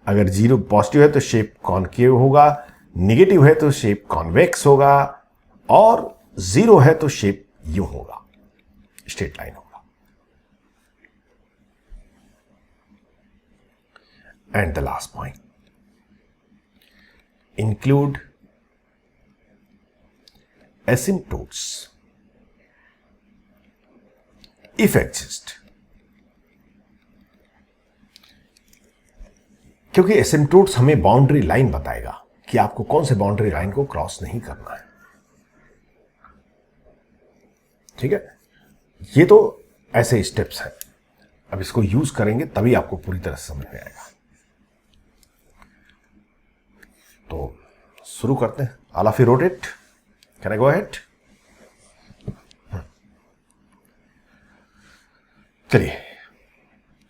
अगर जीरो पॉजिटिव है तो शेप कॉनकेव होगा, निगेटिव है तो शेप कॉन्वेक्स होगा, और जीरो है तो शेप यूं होगा, स्ट्रेट लाइन होगा। And the last point, include asymptotes if exist, क्योंकि एसिम्प्टोट्स हमें बाउंड्री लाइन बताएगा कि आपको कौन से बाउंड्री लाइन को क्रॉस नहीं करना है। ठीक है, ये तो ऐसे स्टेप्स हैं, अब इसको यूज करेंगे तभी आपको पूरी तरह से समझ में आएगा। तो शुरू करते हैं। All of you wrote it, can I go ahead? चलिए,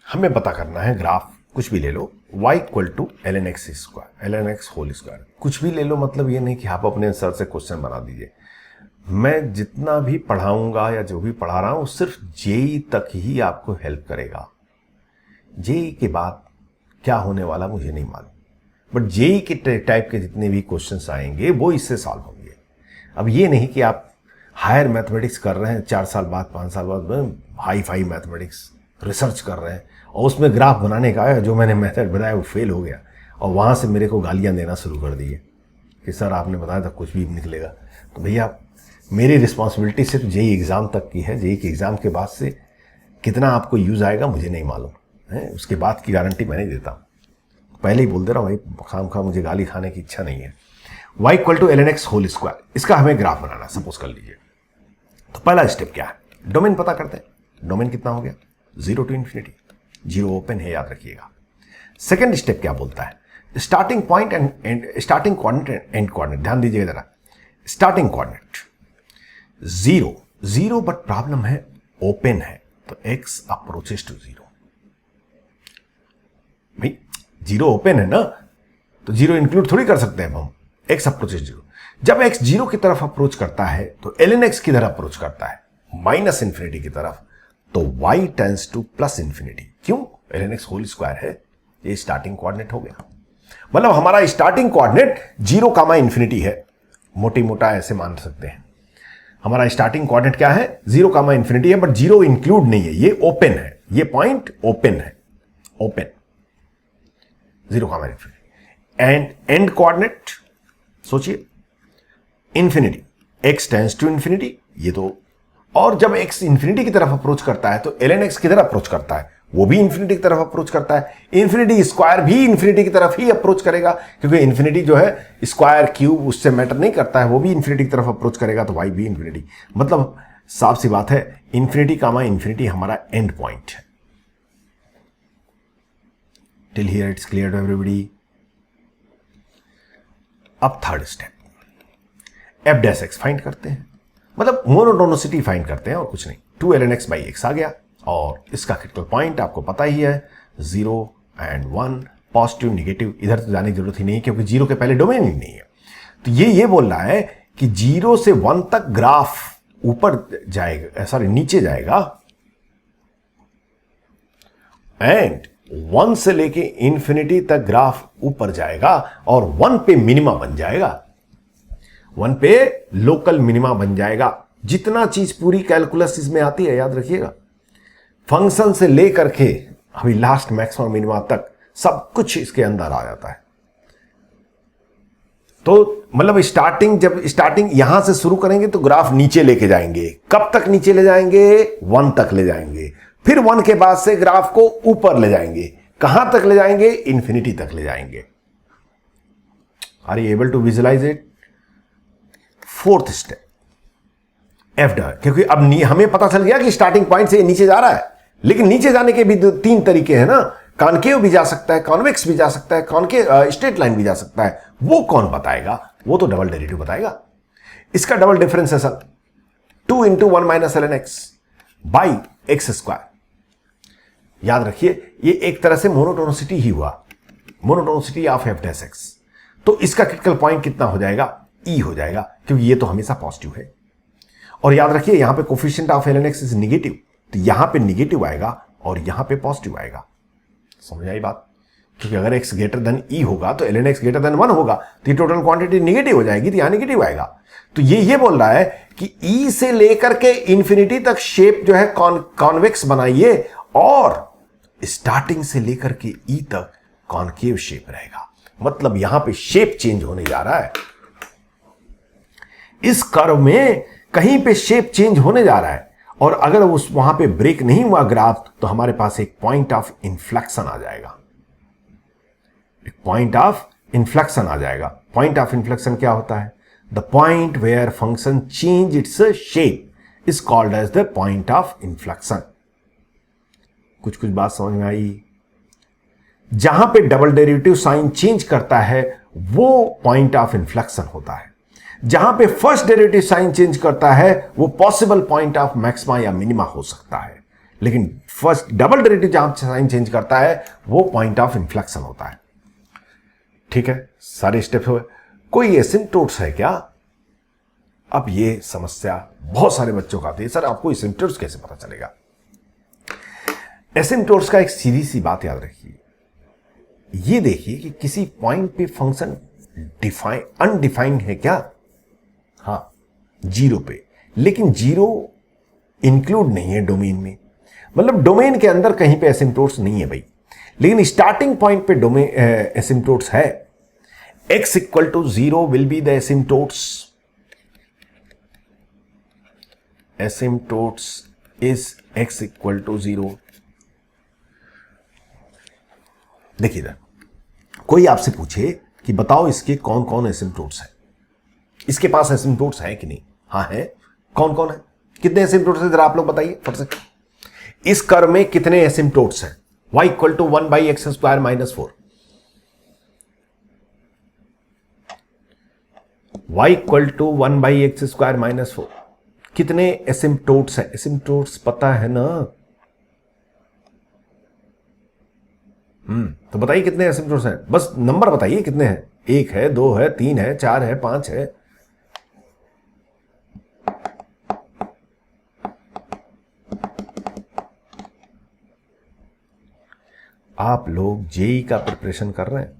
हमें पता करना है ग्राफ कुछ भी ले लो, y equal to l n x square, l n x whole square, कुछ भी ले लो, मतलब ये नहीं कि आप अपने आंसर से क्वेश्चन बना दीजिए। मैं जितना भी पढ़ाऊंगा या जो भी पढ़ा रहा हूं सिर्फ जेई तक ही आपको हेल्प करेगा। जेई के बाद क्या होने वाला मुझे नहीं मालूम, बट जेई के टाइप के जितने भी क्वेश्चंस आएंगे वो इससे सॉल्व होंगे। अब ये नहीं कि आप हायर मैथमेटिक्स कर रहे हैं 4 साल बाद 5 साल बाद हाई फाई मैथमेटिक्स रिसर्च कर रहे हैं और उसमें ग्राफ बनाने का आया, जो मैंने मेथड बनाया वो फेल हो गया, और वहाँ से मेरे को गालियाँ देना शुरू कर दी है कि सर आपने बताया था कुछ भी निकलेगा। तो भैया मेरी रिस्पॉन्सिबिलिटी सिर्फ जेई एग्ज़ाम तक की है। जेई के एग्ज़ाम के बाद से कितना आपको यूज़ आएगा मुझे नहीं मालूम है, उसके बाद की गारंटी मैं नहीं देता। पहले ही बोल दे रहा हूँ भाई, खाम मुझे गाली खाने की इच्छा नहीं है। y equal to l n x whole square, इसका हमें ग्राफ बनाना सपोज कर लीजिए। तो पहला स्टेप क्या है, डोमेन पता करते हैं। डोमेन कितना हो गया? 0 टू इन्फिनिटी, 0 ओपन है याद रखिएगा। सेकेंड स्टेप क्या बोलता है, starting point and starting coordinate and coordinate. ध्यान दीजिएगा जरा, स्टार्टिंग कोऑर्डिनेट 0 बट प्रॉब्लम है ओपन है, तो x अप्रोचेस टू 0। भाई 0 ओपन है ना, तो 0 इंक्लूड थोड़ी कर सकते हैं हम, x अप्रोचेस 0। जब x 0 की तरफ अप्रोच करता है तो ln x किधर अप्रोच करता है? माइनस इंफिनिटी की तरफ, तो y tense two plus infinity. क्यों? ln x होल स्क्वायर है, ये स्टार्टिंग कोऑर्डिनेट हो गया। मतलब हमारा स्टार्टिंग कोऑर्डिनेट 0 कामा इंफिनिटी है, मोटी मोटा ऐसे मान सकते हैं। हमारा स्टार्टिंग कोऑर्डिनेट क्या है? 0 कामा इंफिनिटी है, बट 0 इंक्लूड नहीं है, ये ओपन है, ये पॉइंट ओपन है, open 0 comma infinity. And end coordinate सोचिए, infinity, x tends to infinity, ये तो, और जब x इंफिनिटी की तरफ अप्रोच करता है तो ln x किधर अप्रोच करता है? वो भी इंफिनिटी की तरफ अप्रोच करता है। इंफिनिटी स्क्वायर भी इंफिनिटी की तरफ ही अप्रोच करेगा, क्योंकि इंफिनिटी जो है स्क्वायर क्यूब उससे मैटर नहीं करता है, वो भी इंफिनिटी की तरफ अप्रोच करेगा, तो y भी इंफिनिटी। मतलब साफ सी बात है, इंफिनिटी कामा इंफिनिटी हमारा एंड पॉइंट है। Till here it's clear to everybody. अब third step, F dash X find करते हैं, मतलब मोनोटोनिसिटी फाइंड करते हैं और कुछ नहीं। 2 ln x बाई एक्स आ गया, और इसका क्रिटिकल पॉइंट आपको पता ही है, 0 एंड 1, पॉजिटिव नेगेटिव, इधर तो जाने की जरूरत ही नहीं क्योंकि 0 के पहले डोमेन ही नहीं है। तो ये बोल रहा है कि 0 से 1 तक ग्राफ ऊपर जाएगा, सॉरी नीचे जाएगा, एंड 1 से लेके इंफिनिटी तक ग्राफ ऊपर जाएगा और 1 पे मिनिमा बन जाएगा। 1 पे लोकल मिनिमा बन जाएगा। जितना चीज पूरी कैलकुलस इसमें आती है याद रखिएगा, फंक्शन से लेकर के अभी लास्ट मैक्सिमम मिनिमा तक सब कुछ इसके अंदर आ जाता है। तो मतलब जब स्टार्टिंग यहां से शुरू करेंगे तो ग्राफ नीचे लेके जाएंगे। कब तक नीचे ले जाएंगे? 1 तक ले जाएंगे। फिर 1 के बाद से ग्राफ को ऊपर ले जाएंगे। कहां तक ले जाएंगे? इंफिनिटी तक ले जाएंगे। Are you able to visualise it? Fourth step f डर, क्योंकि अब हमें पता चल गया कि स्टार्टिंग पॉइंट से नीचे जा रहा है, लेकिन नीचे जाने के भी 3 तरीके हैं ना। कॉनकेव भी जा सकता है, कॉन्वेक्स भी जा सकता है, स्ट्रेट लाइन भी जा सकता है। वो कौन बताएगा? वो तो डबल डेरिवेटिव बताएगा। इसका डबल डिफरेंस है sir 2 × 1 - ln x by x square. याद रखिए ये एक तरह से मोनोटोनिसिटी ही हुआ, monotonicity of F dash x. तो इसका क्रिटिकल पॉइंट कितना हो जाएगा? ई हो जाएगा, क्योंकि ये तो हमेशा पॉजिटिव है। और याद रखिए यहां पे coefficient of ln x is negative, तो यहां पे नेगेटिव आएगा और यहां पे पॉजिटिव आएगा। समझ आई बात? क्योंकि अगर x ग्रेटर देन ई होगा तो ln x ग्रेटर देन 1 होगा, तो ये टोटल क्वांटिटी नेगेटिव हो जाएगी, तो यहां नेगेटिव आएगा। तो ये बोल रहा है कि ई से लेकर के इंफिनिटी तक शेप जो है कॉन्वेक्स बनाइए, और स्टार्टिंग से लेकर के ई तक कॉनकेव शेप रहेगा। मतलब यहां पे शेप चेंज होने जा रहा है। इस कर्व में कहीं पे शेप चेंज होने जा रहा है, और अगर उस वहां पे ब्रेक नहीं हुआ ग्राफ, तो हमारे पास एक पॉइंट ऑफ इन्फ्लेक्शन आ जाएगा। एक पॉइंट ऑफ इन्फ्लेक्शन आ जाएगा। पॉइंट ऑफ इन्फ्लेक्शन क्या होता है? The point where function change its shape is called as the point of inflection. कुछ बात समझ में आई? जहां पे डबल डेरिवेटिव साइन चेंज करता है वो पॉइंट ऑफ इन्फ्लेक्शन होता है। जहां पे फर्स्ट डेरिवेटिव साइन चेंज करता है वो पॉसिबल पॉइंट ऑफ मैक्सिमा या मिनिमा हो सकता है, लेकिन फर्स्ट डबल डेरिवेटिव जहां साइन चेंज करता है वो पॉइंट ऑफ इन्फ्लेक्शन होता है। ठीक है, सारे स्टेप्स हुए। कोई एसिम्पटोट्स है क्या? अब ये समस्या बहुत सारे बच्चों का आती है, सर आपको एसिम्पटोट्स कैसे पता चलेगा? एसिम्पटोट्स का एक सीधी सी बात याद रखिए। ये देखिए कि किसी पॉइंट पे फंक्शन अनडिफाइंड है क्या? हाँ, 0 पे, लेकिन 0 इंक्लूड नहीं है डोमेन में। मतलब डोमेन के अंदर कहीं पे एसिम्पटोट्स नहीं है भाई, लेकिन स्टार्टिंग पॉइंट पे डोमेन एसिम्पटोट्स है। x = 0 will be the asymptotes. Asymptotes is x = 0। देखिए ना, कोई आपसे पूछे कि बताओ इसके कौन कौन एसिम्पटोट्स हैं, इसके पास एसिम्पटोट्स है कि नहीं? हाँ है। कौन कौन है? कितने एसिम्पटोट्स हैं जरा आप लोग बताइए फट से। इस कर्व में कितने एसिम्पटोट्स हैं? y = 1/x² - 4। y = 1/x² - 4। कितने एसिम्पटोट्स हैं? एसिम्पटोट्स पता है ना? तो बताइए कितने एसिम्पटोट्स हैं, बस नंबर बताइए कितने हैं। 1 है, 2 है, 3 है, 4 है, 5 है। आप लोग जेई का प्रिपरेशन कर रहे हैं,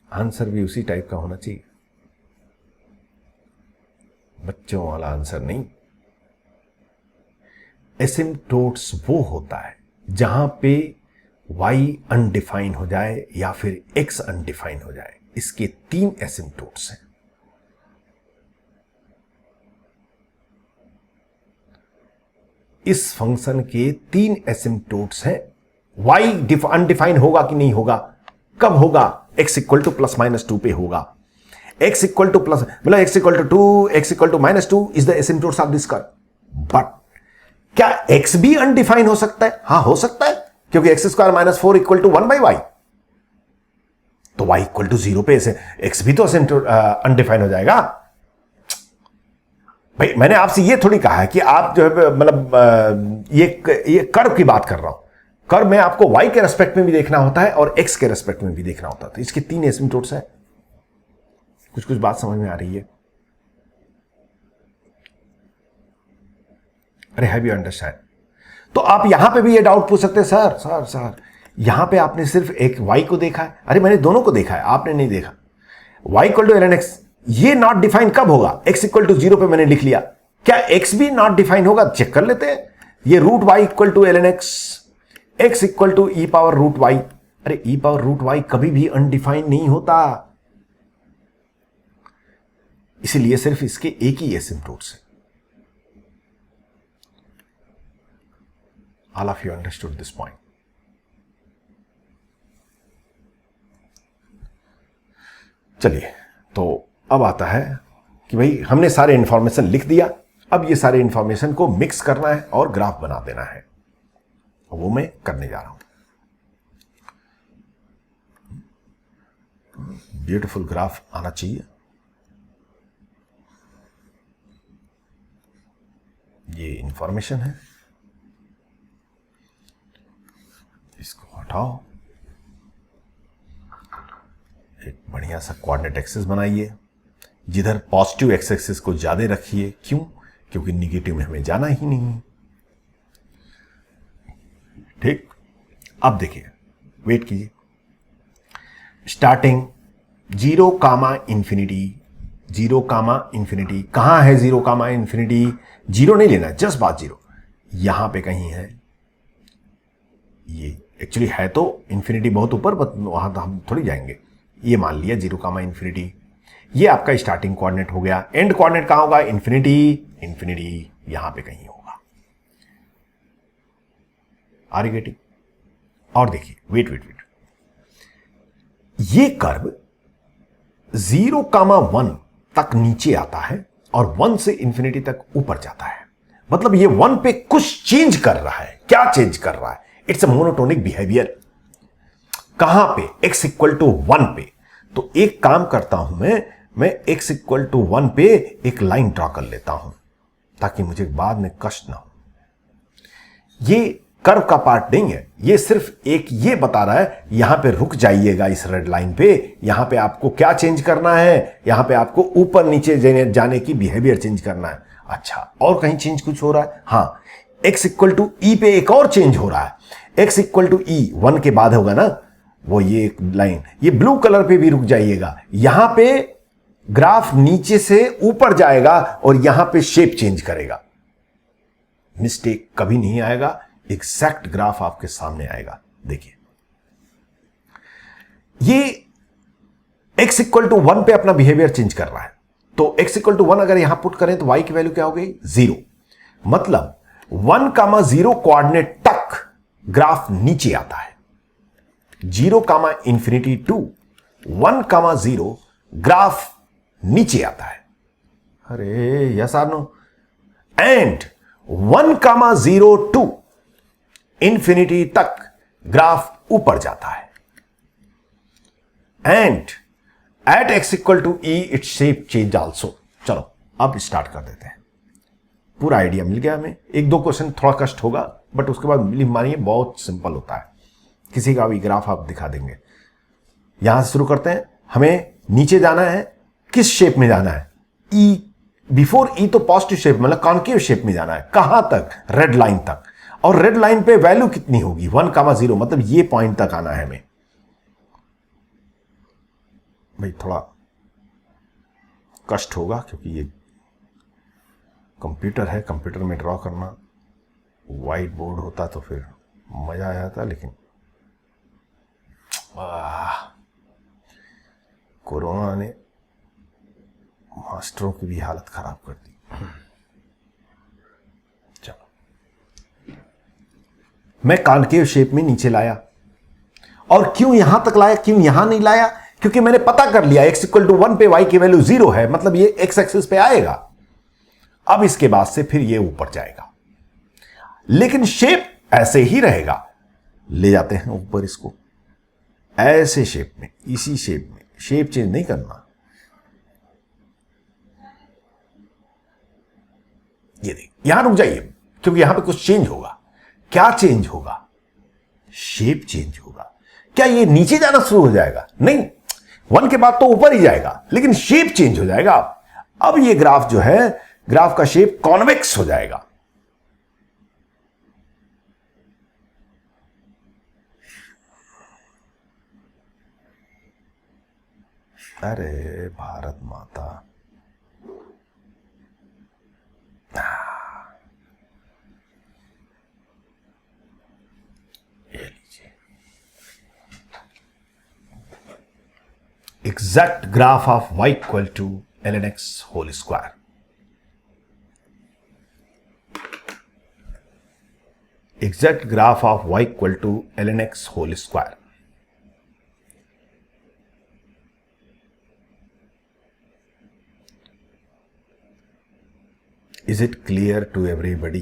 आंसर भी उसी टाइप का होना चाहिए, बच्चों वाला आंसर नहीं। एसिम्पटोट्स वो होता है जहां पे y अनडिफाइन हो जाए या फिर x अनडिफाइन हो जाए। इसके 3 एसिम्पटोट्स हैं। इस फंक्शन के 3 एसिम्पटोट्स हैं। y अनडिफाइन होगा कि नहीं होगा? कब होगा? x = +-2 पे होगा। x = प्लस मतलब x = 2, x = -2 is the asymptotes of this curve. But क्या x भी अनडिफाइन हो सकता है? हाँ हो सकता है, क्योंकि x² - 4 = 1/y। तो y = 0 पे x भी तो अनडिफाइन हो जाएगा। भाई मैंने आपसे ये थोड़ी कहा है कि आप जो है मतलब ये कर्व की बात कर रहा हूं। कर्व में आपको y के रेस्पेक्ट में भी देखना होता है और x के रेस्पेक्ट में भी देखना होता है। तो इसके 3 एसिम्पटोट्स हैं। कुछ बात समझ में आ रही है? अरे हैव यू अंडरस्टैंड? तो आप यहां पे भी ये डाउट पूछ सकते हैं, सर यहां पे आपने सिर्फ एक y को देखा है। अरे मैंने दोनों को देखा है, आपने नहीं देखा। y = ln x, ये नॉट डिफाइन कब होगा? x इक्वल टू 0 पे मैंने लिख लिया, क्या x भी नॉट डिफाइन होगा? चेक कर लेते हैं। ये root y equal to ln x, x equal to e power root y। अरे e पावर रूट y कभी भी अनडिफाइन नहीं होता, इसीलिए सिर्फ इसके एक ही एसिम्प्टोट्स है। All of you understood this point? चलिए, तो अब आता है कि भाई हमने सारे इंफॉर्मेशन लिख दिया, अब ये सारे इंफॉर्मेशन को मिक्स करना है और ग्राफ बना देना है, वो मैं करने जा रहा हूं। ब्यूटीफुल ग्राफ आना चाहिए। ये इंफॉर्मेशन है, इसको हटाओ, एक बढ़िया सा कोऑर्डिनेट एक्सिस बनाइए, जिधर पॉजिटिव एक्स एक्सिस को ज्यादा रखिए। क्यों? क्योंकि निगेटिव में हमें जाना ही नहीं। ठीक, अब देखिए, वेट कीजिए। Starting 0 comma infinity, 0 comma infinity. कहां है 0 कामा इंफिनिटी? 0 नहीं लेना, जस्ट बात 0 यहां पे कहीं है। ये एक्चुअली है तो इंफिनिटी बहुत ऊपर, वहां तो हम थोड़ी जाएंगे। ये मान लिया 0 कामा इंफिनिटी, ये आपका स्टार्टिंग कोऑर्डिनेट हो गया। एंड कोऑर्डिनेट कहां होगा? इंफिनिटी, इंफिनिटी यहां पे कहीं होगा। Are you getting? और देखिए, वेट वेट वेट, ये कर्व 0 कामा 1 तक नीचे आता है और 1 से इंफिनिटी तक ऊपर जाता है। मतलब ये 1 पे कुछ चेंज कर रहा है। क्या चेंज कर रहा है? It's a monotonic behaviour. कहां पे? x इक्वल टू 1 पे। तो एक काम करता हूं मैं x इक्वल टू 1 पे एक लाइन ड्रॉ कर लेता हूं, ताकि मुझे बाद में कष्ट ना हो। ये कर्व का पार्ट नहीं है, ये सिर्फ एक ये बता रहा है यहां पे रुक जाइएगा इस रेड लाइन पे। यहां पे आपको क्या चेंज करना है? यहां पे आपको ऊपर नीचे जाने की बिहेवियर चेंज करना है। अच्छा, और कहीं चेंज कुछ हो रहा है? हाँ, x इक्वल टू ई पे एक और चेंज हो रहा है। x इक्वल टू ई 1 के बाद होगा ना वो, ये एक लाइन, ये ब्लू कलर पे भी रुक जाइएगा। यहां पे ग्राफ नीचे से ऊपर जाएगा और यहां पे शेप चेंज करेगा। मिस्टेक कभी नहीं आएगा, एग्जैक्ट ग्राफ आपके सामने आएगा। देखिए, ये x इक्वल टू 1 पे अपना बिहेवियर चेंज कर रहा है। तो x इक्वल टू 1 अगर यहां पुट करें तो y की वैल्यू क्या हो गई? 0। मतलब 1 कामा 0 कोऑर्डिनेट तक ग्राफ नीचे आता है। 0 comma infinity to 1 comma 0 graph नीचे आता है। अरे yes or no? And 1 comma 0 to infinity तक ग्राफ ऊपर जाता है। And at x equal to e it shape change also. चलो अब स्टार्ट कर देते हैं। पूरा आइडिया मिल गया हमें। एक दो क्वेश्चन थोड़ा कष्ट होगा, बट उसके बाद मानिए बहुत सिंपल होता है। किसी का भी ग्राफ आप दिखा देंगे। यहां से शुरू करते हैं। हमें नीचे जाना है, किस शेप में जाना है? ई, बिफोर ई तो पॉजिटिव शेप, मतलब कॉन्केव शेप में जाना है। कहां तक? रेड लाइन तक। और रेड लाइन पे वैल्यू कितनी होगी? 1 कामा 0, मतलब ये पॉइंट तक आना है हमें। भाई थोड़ा कष्ट होगा क्योंकि ये कंप्यूटर है, कंप्यूटर में ड्रॉ करना, व्हाइट बोर्ड होता तो फिर मजा आ जाता, लेकिन कोरोना ने मास्टरों की भी हालत खराब कर दी। चलो, मैं कॉन्केव शेप में नीचे लाया। और क्यों यहां तक लाया, क्यों यहां नहीं लाया? क्योंकि मैंने पता कर लिया x इक्वल टू 1 पे y की वैल्यू 0 है, मतलब ये x एक्सिस पे आएगा। अब इसके बाद से फिर ये ऊपर जाएगा, लेकिन शेप ऐसे ही रहेगा। ले जाते हैं ऊपर इसको, ऐसे शेप में, इसी शेप में। शेप चेंज नहीं करना। ये देख, यहां रुक जाइए क्योंकि यहां पे कुछ चेंज होगा। क्या चेंज होगा? शेप चेंज होगा। क्या ये नीचे जाना शुरू हो जाएगा? नहीं, 1 के बाद तो ऊपर ही जाएगा, लेकिन शेप चेंज हो जाएगा। अब ये ग्राफ जो है, ग्राफ का शेप कॉन्वेक्स हो जाएगा। अरे भारत माता, ये लीजिए, exact graph of y equal to ln x whole square. Exact graph of y equal to ln x whole square. Is it clear to everybody?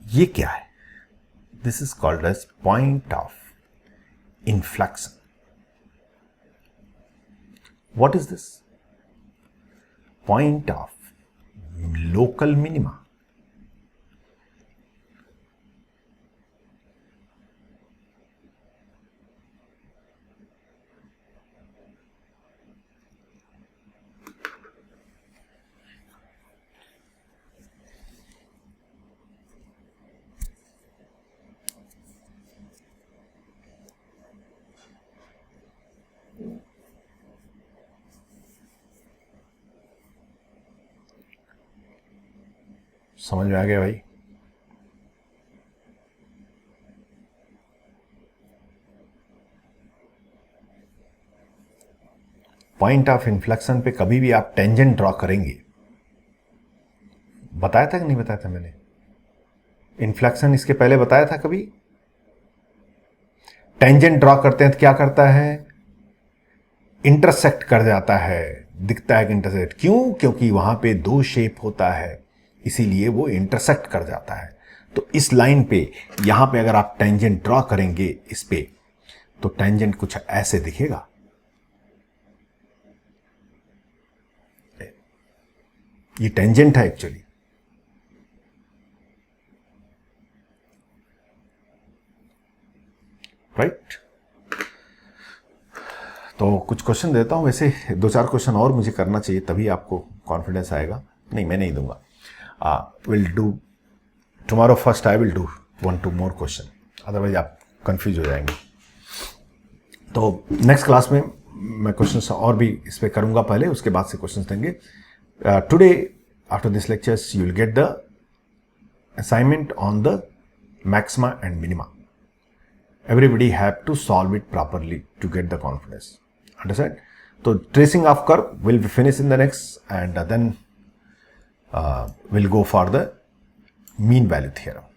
ये क्या है? This is called as point of inflection. What is this? Point of local minima. समझ में आ गया भाई? Point of inflection पे कभी भी आप टेंजेंट ड्रॉ करेंगे, बताया था कि नहीं बताया था मैंने? इन्फ्लेक्शन इसके पहले बताया था कभी? टेंजेंट ड्रॉ करते हैं तो क्या करता है? इंटरसेक्ट कर जाता है, दिखता है कि इंटरसेक्ट। क्यों? क्योंकि वहां पे दो शेप होता है, इसीलिए वो इंटरसेक्ट कर जाता है। तो इस लाइन पे, यहां पे अगर आप टेंजेंट ड्रॉ करेंगे इस पे, तो टेंजेंट कुछ ऐसे दिखेगा। ये टेंजेंट है एक्चुअली, राइट? तो कुछ क्वेश्चन देता हूं, वैसे 2-4 क्वेश्चन और मुझे करना चाहिए, तभी आपको कॉन्फिडेंस आएगा। नहीं, मैं नहीं दूंगा। Will do tomorrow first, I will do 1-2 more question, otherwise आप कंफ्यूज हो जाएंगे। तो नेक्स्ट क्लास में मैं क्वेश्चन और भी इस पर करूंगा, पहले उसके बाद से क्वेश्चन देंगे। Today after this lectures you will get the assignment on the maxima and minima. Everybody have to solve it properly to get the confidence. Understand? So tracing of curve will be finished in the next, and then we'll go for the mean value theorem.